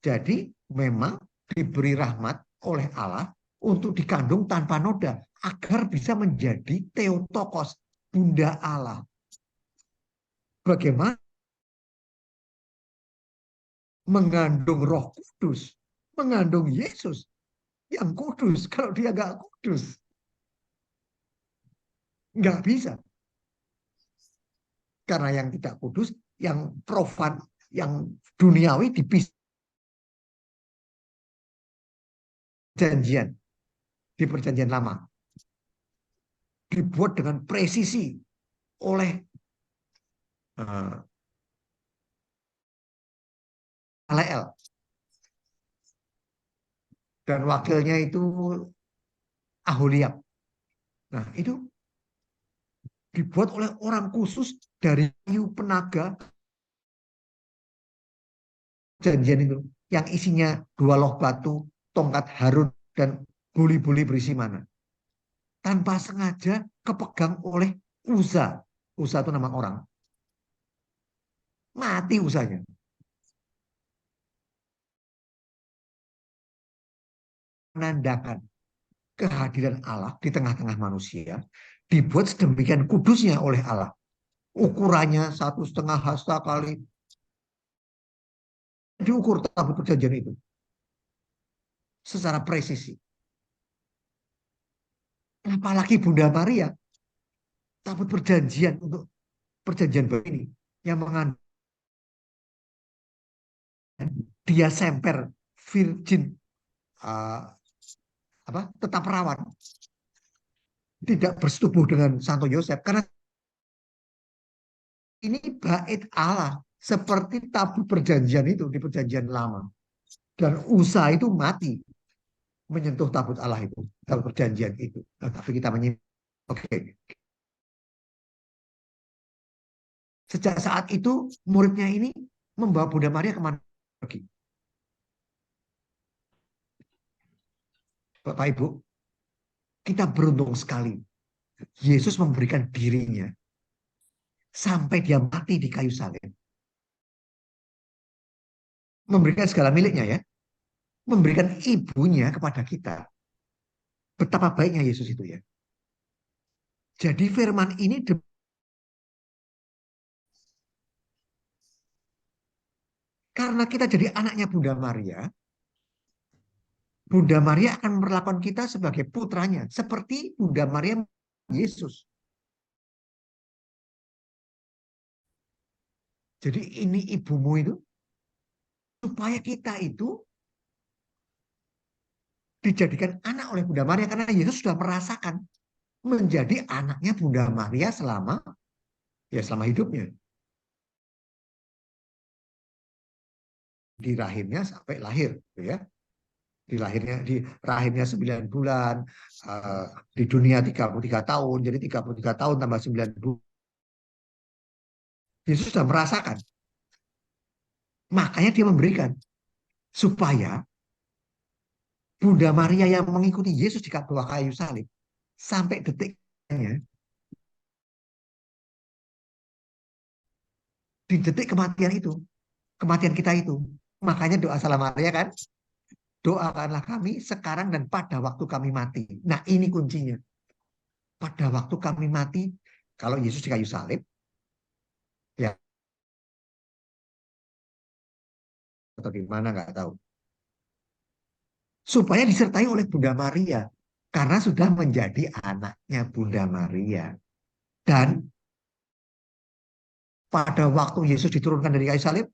Jadi memang diberi rahmat oleh Allah untuk dikandung tanpa noda agar bisa menjadi Theotokos, Bunda Allah. Bagaimana mengandung Roh Kudus, mengandung Yesus yang kudus kalau dia nggak kudus? Nggak bisa. Karena yang tidak kudus, yang profan, yang duniawi dipisah. Janjian di perjanjian lama dibuat dengan presisi oleh Aleel dan wakilnya itu Aholiab. Nah itu dibuat oleh orang khusus dari kayu penaga janjian itu yang isinya 2 loh batu, tongkat Harun dan buli-buli berisi mana. Tanpa sengaja kepegang oleh Uza. Uza itu nama orang. Mati Uzanya. Menandakan kehadiran Allah di tengah-tengah manusia dibuat sedemikian kudusnya oleh Allah. Ukurannya 1,5 hasta kali diukur tabut perjanjian itu secara presisi. Apalagi Bunda Maria, tabut perjanjian untuk perjanjian baru ini yang mengandung dia semper virgin, tetap perawan, tidak bersetubuh dengan Santo Yosef, karena ini bait Allah seperti tabu perjanjian itu di perjanjian lama. Dan Usa itu mati menyentuh tabut Allah itu, tabut perjanjian itu. Nah, tapi kita oke. Sejak saat itu muridnya ini membawa Bunda Maria kemana pergi. Bapak Ibu, kita beruntung sekali. Yesus memberikan dirinya sampai dia mati di kayu salib. Memberikan segala miliknya ya. Memberikan ibunya kepada kita. Betapa baiknya Yesus itu ya. Jadi firman ini karena kita jadi anaknya Bunda Maria, Bunda Maria akan memperlakukan kita sebagai putranya. Seperti Bunda Maria Yesus. Jadi ini ibumu itu, supaya kita itu dijadikan anak oleh Bunda Maria. Karena Yesus sudah merasakan menjadi anaknya Bunda Maria selama hidupnya. Di rahimnya sampai lahir. Ya. Di rahimnya 9 bulan, di dunia 33 tahun, jadi 33 tahun tambah 9 bulan. Yesus sudah merasakan. Makanya dia memberikan. Supaya Bunda Maria yang mengikuti Yesus di bawah kayu salib. Sampai detiknya. Di detik kematian itu. Kematian kita itu. Makanya doa Salam Maria kan. Doakanlah kami sekarang dan pada waktu kami mati. Nah ini kuncinya. Pada waktu kami mati. Kalau Yesus di kayu salib. Ya. Atau gimana nggak tahu. Supaya disertai oleh Bunda Maria. Karena sudah menjadi anaknya Bunda Maria. Dan pada waktu Yesus diturunkan dari kayu salib,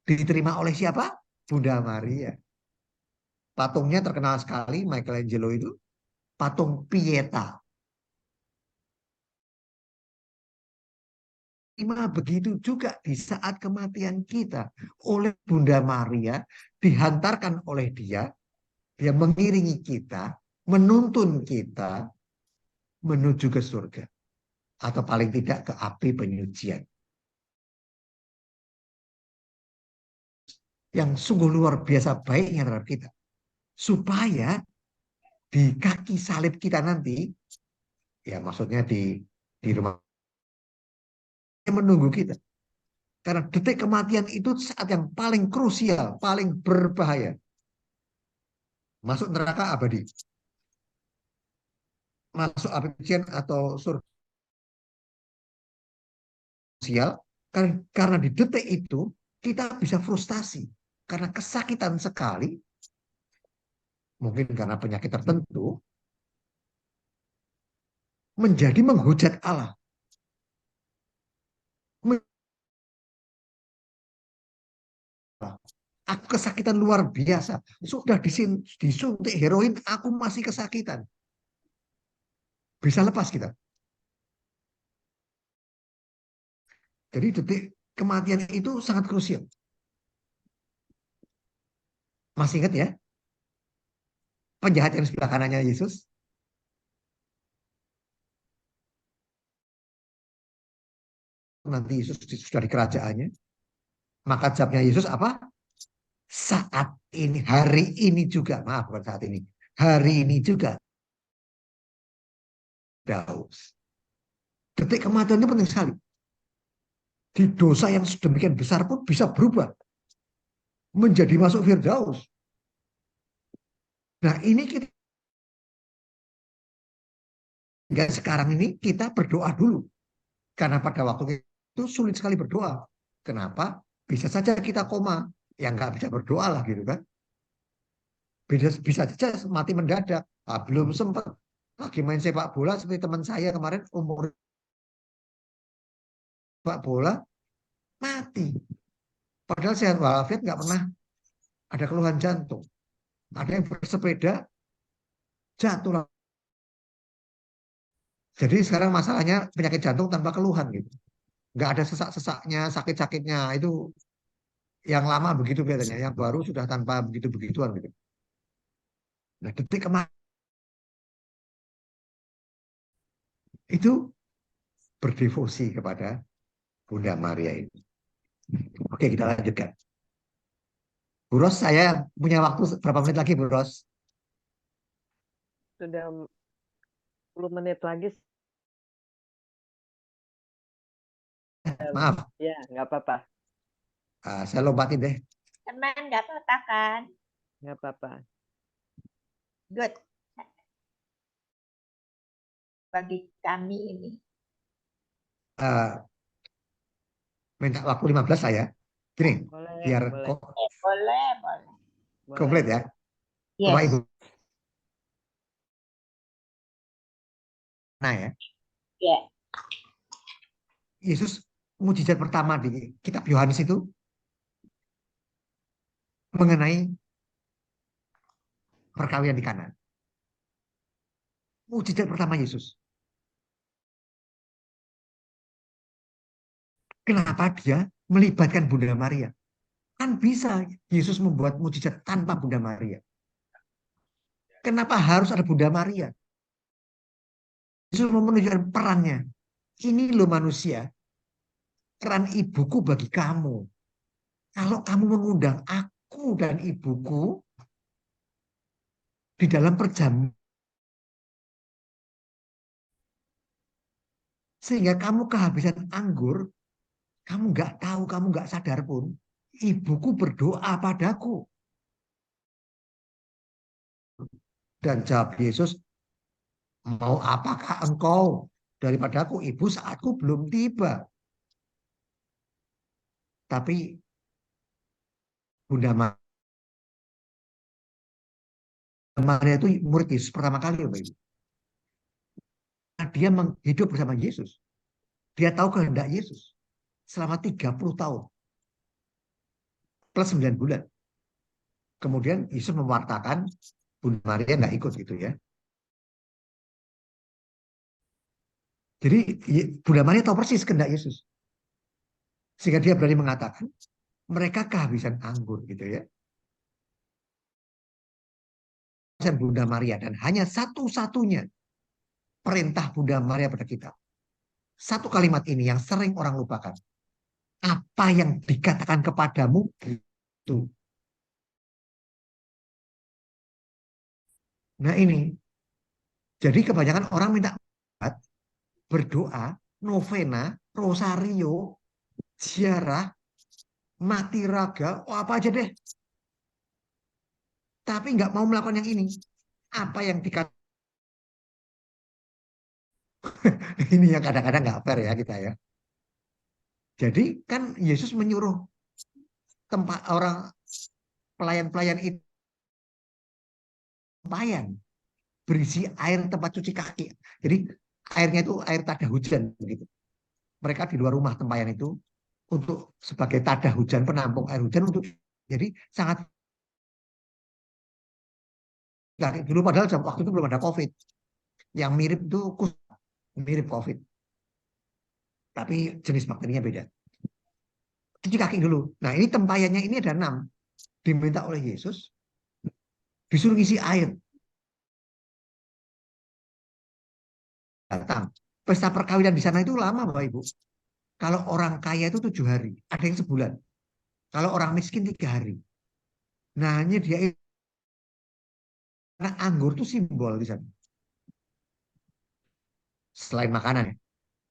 diterima oleh siapa? Bunda Maria. Patungnya terkenal sekali, Michelangelo itu. Patung Pieta. Begitu juga di saat kematian kita. Oleh Bunda Maria, dihantarkan oleh dia, dia mengiringi kita, menuntun kita menuju ke surga. Atau paling tidak ke api penyucian. Yang sungguh luar biasa baiknya terhadap kita. Supaya di kaki salib kita nanti, ya maksudnya di rumah, menunggu kita. Karena detik kematian itu saat yang paling krusial, paling berbahaya. Masuk neraka abadi. Masuk api penyucian atau surga sosial, karena di detik itu kita bisa frustasi. Karena kesakitan sekali, mungkin karena penyakit tertentu, menjadi menghujat Allah. Aku kesakitan luar biasa. Sudah disuntik heroin, aku masih kesakitan. Bisa lepas kita. Jadi detik kematian itu sangat krusial. Masih ingat ya? Penjahat yang sebelah kanannya Yesus. Nanti Yesus sudah di kerajaannya. Maka jawabnya Yesus apa? Saat ini, hari ini juga. Maaf, bukan saat ini. Hari ini juga. Daus. Detik kematian itu penting sekali. Di dosa yang sedemikian besar pun bisa berubah. Menjadi masuk Firdaus. Nah ini kita. Sekarang ini kita berdoa dulu. Karena pada waktu itu sulit sekali berdoa. Kenapa? Bisa saja kita koma. Yang nggak bisa berdoa lah gitu kan. Bisa saja mati mendadak. Belum sempat lagi main sepak bola seperti teman saya kemarin umur sepak bola mati. Padahal sehat walafiat nggak pernah ada keluhan jantung. Ada yang bersepeda jatuh. Jadi sekarang masalahnya penyakit jantung tanpa keluhan gitu. Nggak ada sesak-sesaknya, sakit-sakitnya. Itu yang lama begitu biasanya. Yang baru sudah tanpa begitu-begituan gitu. Nah, detik kemarin itu berdevosi kepada Bunda Maria ini. Oke, kita lanjutkan. Bu Ros, saya punya waktu berapa menit lagi, Bu Ros? Sudah 10 menit lagi. Maaf, Ya, nggak apa-apa. saya lompatin deh. Teman nggak apa-apa kan? Nggak apa-apa. Good. Bagi kami ini. Eh, minta waktu 15 saya. Gini, Boleh, biar boleh. kok Boleh, boleh. komplit ya. Bapak Yes. Ibu. Nah ya, Ya. Yesus mujizat pertama di kitab Yohanes itu mengenai perkawinan di Kana. Mujizat pertama Yesus. Kenapa dia melibatkan Bunda Maria? Kan bisa Yesus membuat mujizat tanpa Bunda Maria. Kenapa harus ada Bunda Maria? Yesus mau menunjukkan perannya. Ini loh manusia, peran ibuku bagi kamu. Kalau kamu mengundang aku dan ibuku di dalam perjamuan, sehingga kamu kehabisan anggur, kamu nggak tahu, kamu nggak sadar pun, ibuku berdoa padaku. Dan jawab Yesus, mau apakah engkau daripadaku, ibu, saatku belum tiba. Tapi Bunda Maria itu murid Yesus pertama kali, Bapak Ibu. Dia hidup bersama Yesus. Dia tahu kehendak Yesus selama 30 tahun. Plus 9 bulan. Kemudian Yesus mewartakan, Bunda Maria nggak ikut gitu ya. Jadi Bunda Maria tahu persis kehendak Yesus. Sehingga dia berani mengatakan, mereka kehabisan anggur gitu ya. Bunda Maria, dan hanya satu-satunya perintah Bunda Maria pada kita. Satu kalimat ini yang sering orang lupakan. Apa yang dikatakan kepadamu itu. Nah ini. Jadi kebanyakan orang minta berdoa, novena, rosario, ziarah, mati raga, oh apa aja deh. Tapi nggak mau melakukan yang ini. Apa yang dikatakan. Ini yang kadang-kadang nggak fair ya kita ya. Jadi kan Yesus menyuruh tempat orang pelayan-pelayan itu pelayan berisi air tempat cuci kaki. Jadi airnya itu air tada hujan begitu. Mereka di luar rumah tempayan itu untuk sebagai tada hujan, penampung air hujan untuk, jadi sangat dulu, padahal waktu itu belum ada COVID. Yang mirip itu mirip COVID. Tapi jenis bakterinya beda. Cuci kaki dulu. Nah ini tempayannya ini ada 6. Diminta oleh Yesus. Disuruh isi air. Datang. Pesta perkawinan di sana itu lama Bapak Ibu. Kalau orang kaya itu 7 hari. Ada yang sebulan. Kalau orang miskin 3 hari. Nah hanya dia, karena anggur itu simbol di sana. Selain makanan ya.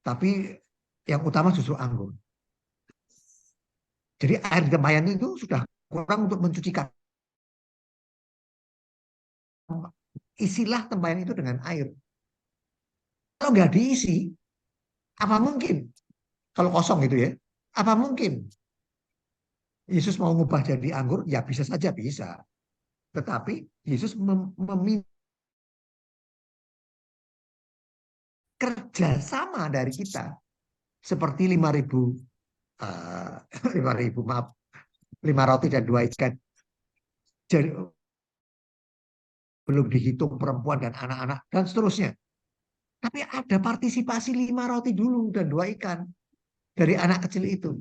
Tapi yang utama justru anggur. Jadi air di tempayan itu sudah kurang untuk mencuci kaki. Isilah tempayan itu dengan air. Kalau nggak diisi, apa mungkin? Kalau kosong gitu ya, apa mungkin Yesus mau ngubah jadi anggur? Ya bisa saja bisa. Tetapi Yesus meminta kerjasama dari kita. Seperti 5.000, 5.000 maaf, 5 roti dan 2 ikan. Jadi belum dihitung perempuan dan anak-anak dan seterusnya. Tapi ada partisipasi 5 roti dulu dan 2 ikan dari anak kecil itu.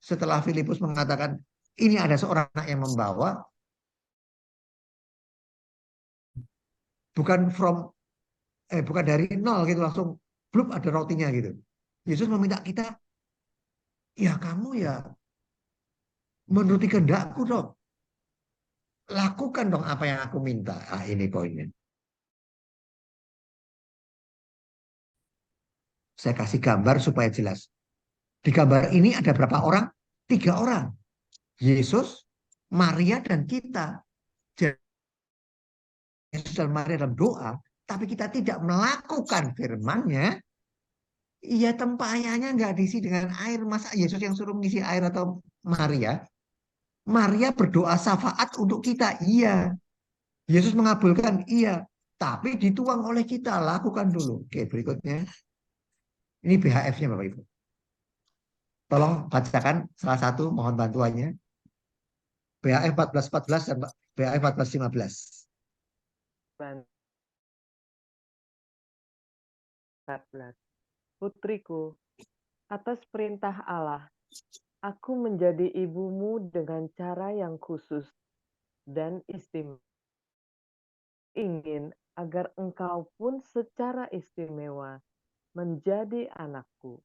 Setelah Filipus mengatakan ini ada seorang anak yang membawa, bukan bukan dari nol gitu langsung belum ada rotinya gitu. Yesus meminta kita, ya kamu ya menuruti kehendakku dong. Lakukan dong apa yang aku minta. Ah, ini poinnya. Saya kasih gambar supaya jelas. Di gambar ini ada berapa orang? 3 orang. Yesus, Maria, dan kita. Jadi, Yesus dan Maria dalam doa, tapi kita tidak melakukan firman-Nya, iya tempayannya nggak diisi dengan air. Masa Yesus yang suruh mengisi air atau Maria? Maria berdoa syafaat untuk kita, iya. Yesus mengabulkan, iya. Tapi dituang oleh kita, lakukan dulu. Oke, berikutnya. Ini BHF-nya Bapak Ibu. Tolong bacakan salah satu, mohon bantuannya. BHF 1414 dan BHF 1415. 14. Putriku, atas perintah Allah, aku menjadi ibumu dengan cara yang khusus dan istimewa. Ingin agar engkau pun secara istimewa menjadi anakku.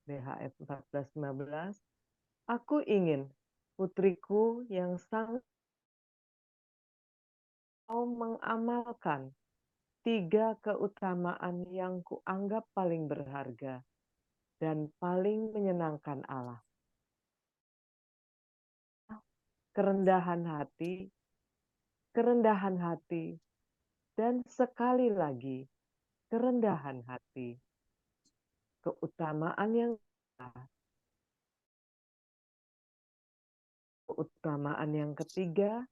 BHF 1415. Aku ingin putriku yang sangat mau mengamalkan 3 keutamaan yang kuanggap paling berharga dan paling menyenangkan Allah. Kerendahan hati, dan sekali lagi kerendahan hati. Keutamaan yang ketiga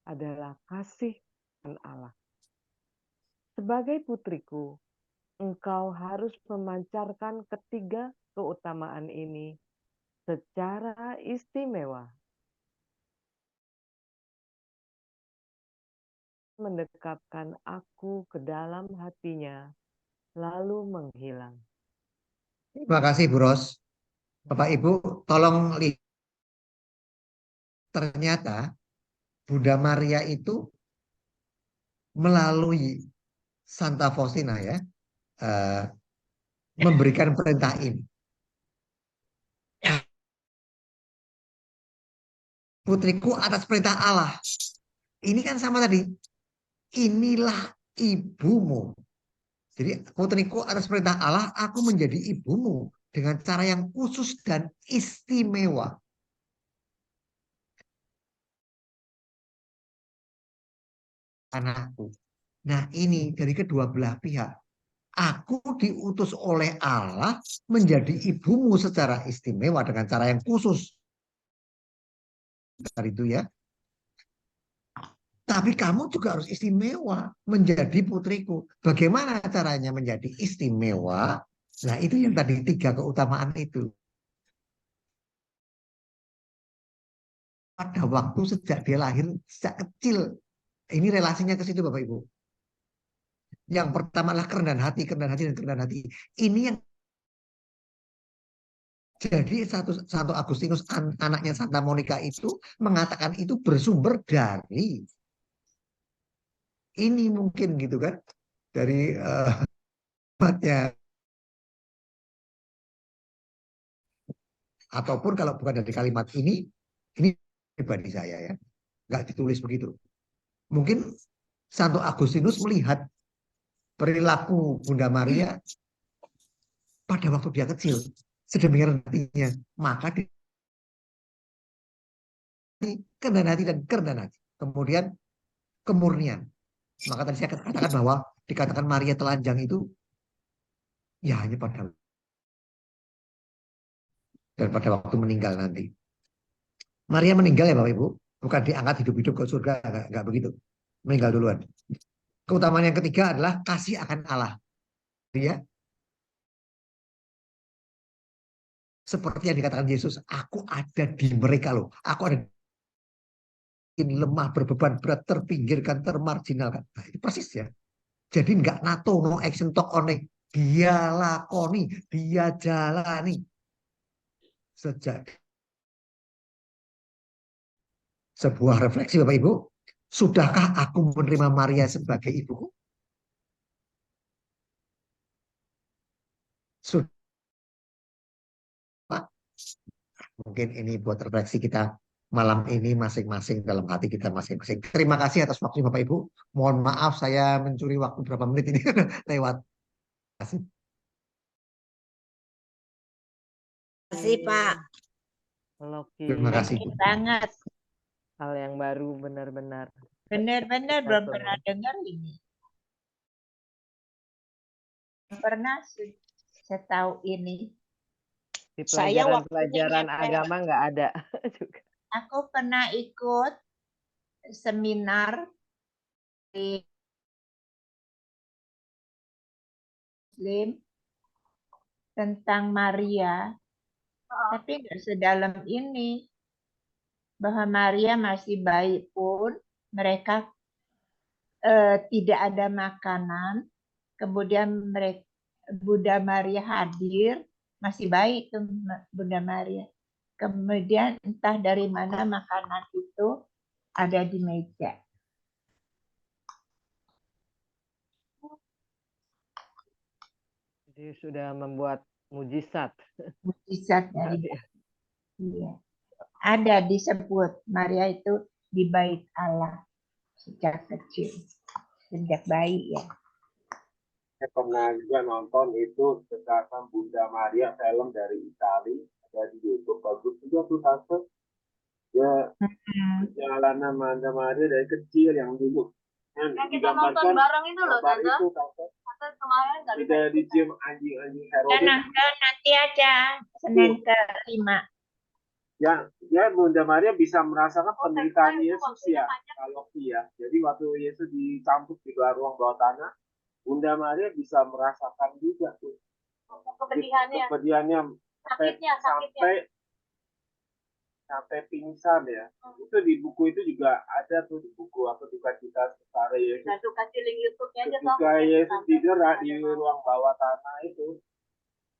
adalah kasih Allah. Sebagai putriku, engkau harus memancarkan ketiga keutamaan ini secara istimewa. Mendekapkan aku ke dalam hatinya, lalu menghilang. Terima kasih Bu Ros. Bapak Ibu, tolong lihat. Ternyata Bunda Maria itu melalui Santa Faustina ya, memberikan perintah ini. Putriku atas perintah Allah. Ini kan sama tadi. Inilah ibumu. Jadi putriku atas perintah Allah, aku menjadi ibumu dengan cara yang khusus dan istimewa. Anakku. Nah ini dari kedua belah pihak. Aku diutus oleh Allah menjadi ibumu secara istimewa dengan cara yang khusus. Dari itu ya. Tapi kamu juga harus istimewa menjadi putriku. Bagaimana caranya menjadi istimewa? Nah itu yang tadi 3 keutamaan itu. Pada waktu sejak dia lahir, sejak kecil. Ini relasinya ke situ Bapak Ibu. Yang pertama adalah kerendahan hati, kerendahan hati, dan kerendahan hati. Ini yang jadi Santo Agustinus anaknya Santa Monica itu mengatakan itu bersumber dari ini mungkin gitu kan, dari ataupun kalau bukan dari kalimat ini pribadi saya ya, nggak ditulis begitu. Mungkin Santo Agustinus melihat perilaku Bunda Maria pada waktu dia kecil sedemikian hatinya, maka kerendahan hati dan kerendahan hati. Kemudian kemurnian. Maka tadi saya katakan bahwa dikatakan Maria telanjang itu ya hanya pada dan pada waktu meninggal nanti. Maria meninggal ya Bapak Ibu, bukan diangkat hidup-hidup ke surga, enggak begitu. Meninggal duluan. Keutamaan yang ketiga adalah kasih akan Allah. Dia Seperti yang dikatakan Yesus, aku ada di mereka loh. Aku ada lemah, berbeban berat, terpinggirkan, termarginalkan. Nah, itu persis ya. Jadi nggak nato, no action talk one. Dia lakoni, dia jalani. Sejak sebuah refleksi Bapak Ibu, sudahkah aku menerima Maria sebagai ibuku? Sudah. Mungkin ini buat refleksi kita malam ini masing-masing dalam hati kita masing-masing. Terima kasih atas waktu Bapak Ibu. Mohon maaf saya mencuri waktu berapa menit ini lewat. Terima kasih. Terima kasih Pak. Loki, Terima kasih. Thank you banget. hal yang baru benar-benar. Benar-benar Kita belum semua. pernah dengar ini. Belum pernah setahu ini. Di Saya waktunya pelajaran ngepel. agama nggak ada juga. Aku pernah ikut seminar di Muslim tentang Maria, tapi nggak sedalam ini. Bahwa Maria masih bayi pun mereka tidak ada makanan, kemudian Bunda Maria hadir, masih baik tuh Bunda Maria. Kemudian entah dari mana makanan itu ada di meja. Dia sudah membuat mujizat. Mujizat dari dia. Ada disebut Maria itu di bait Allah sejak kecil, sejak bayi ya. Saya pernah juga nonton itu tentang Bunda Maria, film dari Italia, ada di YouTube, bagus juga tuh Tante. Ya, perjalanan Bunda Maria dari kecil yang dulu. Yang kita nonton bareng itu loh, Tante. Itu, Tante. Tante kemarin nggak bisa. Tidak dicium anjing-anjing Dan Herodes. nonton nanti aja Senin ke-5. Ya Bunda Maria bisa merasakan Oh, penderitaan itu Yesus waktunya ya, panjang. kalau iya. Jadi waktu Yesus dicambuk di luar ruang bawah tanah, Bunda Maria bisa merasakan juga tuh Kepedihannya, kepedihannya sakitnya. sampai pingsan ya. Itu di buku itu juga ada tuh, di buku apa Duka Cita Sengsara Yesus. Nah, tuh kasih link YouTube-nya aja. Ketika Yesus didera di ruang bawah tanah itu,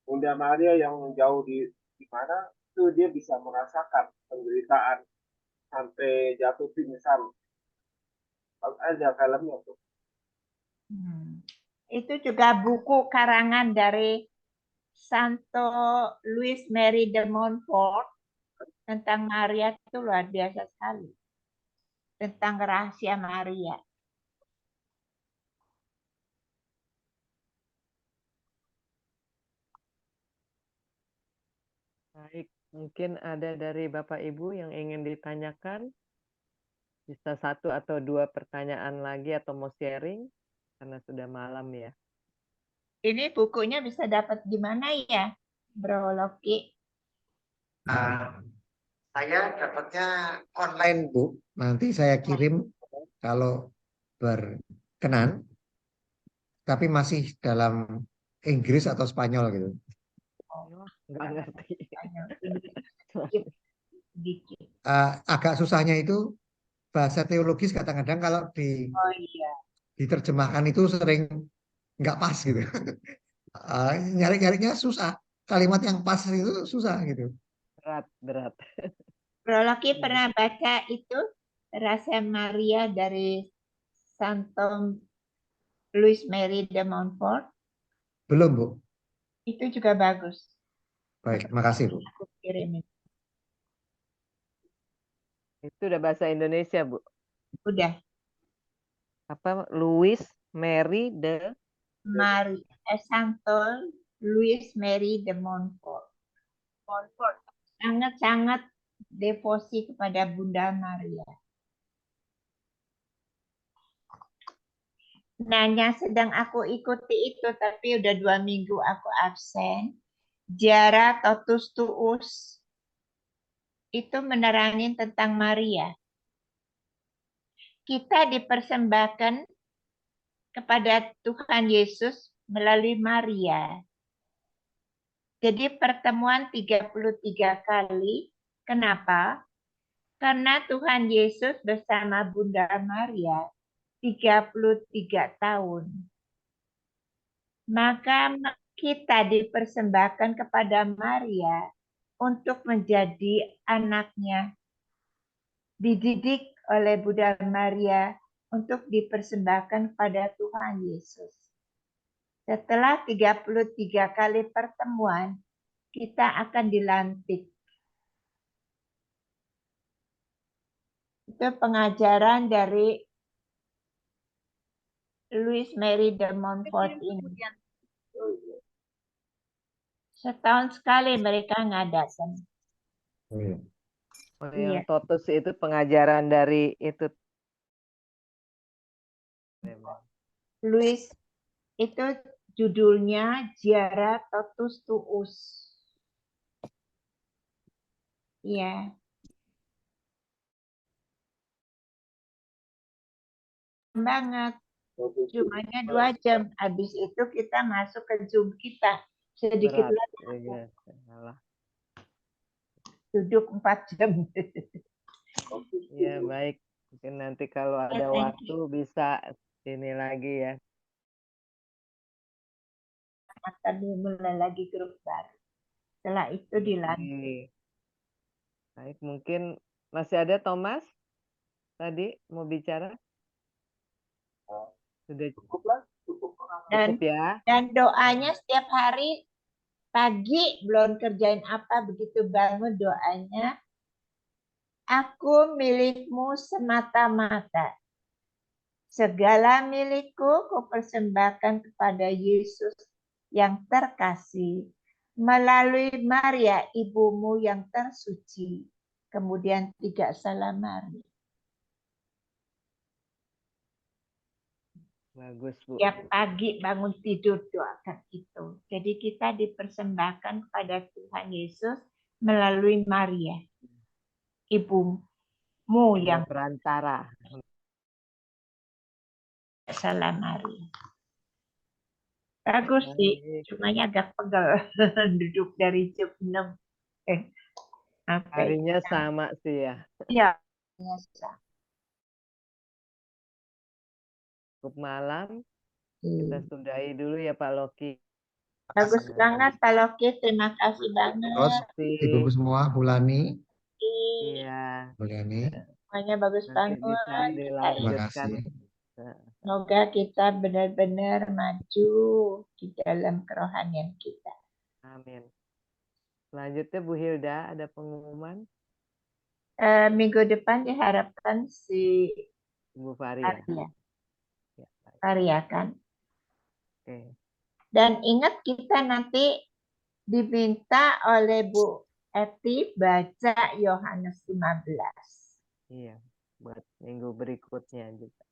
Bunda Maria yang jauh di mana itu dia bisa merasakan penderitaan sampai jatuh pingsan. Ada filmnya tuh. Itu juga buku karangan dari Santo Louis Mary de Montfort tentang Maria itu luar biasa sekali. Tentang rahasia Maria. Baik, mungkin ada dari Bapak Ibu yang ingin ditanyakan. Bisa 1 atau 2 pertanyaan lagi atau mau sharing karena sudah malam ya. Ini bukunya bisa dapat di mana ya, Bro Loki? Saya dapatnya online Bu. Nanti saya kirim kalau berkenan. Tapi masih dalam Inggris atau Spanyol gitu. Nggak ngerti. Dikit. Agak susahnya itu bahasa teologis kadang-kadang kalau Oh iya. diterjemahkan itu sering nggak pas gitu. Nyari-nyarinya susah. Kalimat yang pas itu susah gitu. Berat. Bro Loki pernah baca itu Rahasia Maria dari Santo Louis Mary de Montfort? Belum Bu. Itu juga bagus. Baik, makasih Bu. Aku kirimin. Itu udah bahasa Indonesia, Bu. Udah. Apa? Louis Mary de Santo Louis Mary de Montfort. Sangat-sangat devosi kepada Bunda Maria. Nanya sedang aku ikuti itu, tapi udah 2 minggu aku absen. Ziarah Totus Tuus itu menerangin tentang Maria. Kita dipersembahkan kepada Tuhan Yesus melalui Maria. Jadi pertemuan 33 kali. Kenapa? Karena Tuhan Yesus bersama Bunda Maria 33 tahun. Maka kita dipersembahkan kepada Maria untuk menjadi anaknya. Dididik oleh Bunda Maria untuk dipersembahkan kepada Tuhan Yesus. Setelah 33 kali pertemuan, kita akan dilantik. Itu pengajaran dari Louis Mary de Montfort ini. Setahun sekali mereka ngadakan. Oh, Iya. yang Totus itu pengajaran dari itu. Louis itu judulnya Ziarah Totus Tuus. Iya. Banget. Cumanya 2 jam. Habis itu kita masuk ke Zoom kita. Sedikit Berat. lagi Iya, salah. duduk 4 jam. Ya, baik. Mungkin nanti kalau ada thank waktu bisa ini lagi ya. Akan dimulai lagi grup baru. Setelah itu dilantik. Oke. Baik, mungkin masih ada Thomas tadi mau bicara? Sudah Cukup lah, cukup. Dan, cukup ya? dan doanya setiap hari pagi belum kerjain apa, begitu bangun doanya, aku milikmu semata-mata. Segala milikku kupersembahkan kepada Yesus yang terkasih melalui Maria ibumu yang tersuci. Kemudian 3 salam Maria. Bagus, Bu. Tiap pagi bangun tidur doakan itu. Jadi kita dipersembahkan kepada Tuhan Yesus melalui Maria, ibumu yang Perantara. salam Maria. Bagus sih, Baik. cumanya agak pegel duduk dari jam 6. Harinya sama sih ya. Iya. Cukup malam. Kita sudahi dulu ya Pak Loki. Bagus banget Pak Loki, terima kasih Terus banget. ibu semua, Bulani, Iya. Bulani, Semuanya bagus Nanti bisa banget. terima dilanjutkan. kasih. Semoga kita benar-benar maju di dalam kerohanian kita. Amin. Selanjutnya Bu Hilda, ada pengumuman? Minggu depan diharapkan si Bu Faria. Arya. Ya, baik. Arya kan. Oke. Dan ingat kita nanti diminta oleh Bu Eti baca Yohanes 15. Iya, buat minggu berikutnya juga.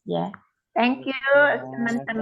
Ya, thank you Ya, teman-teman.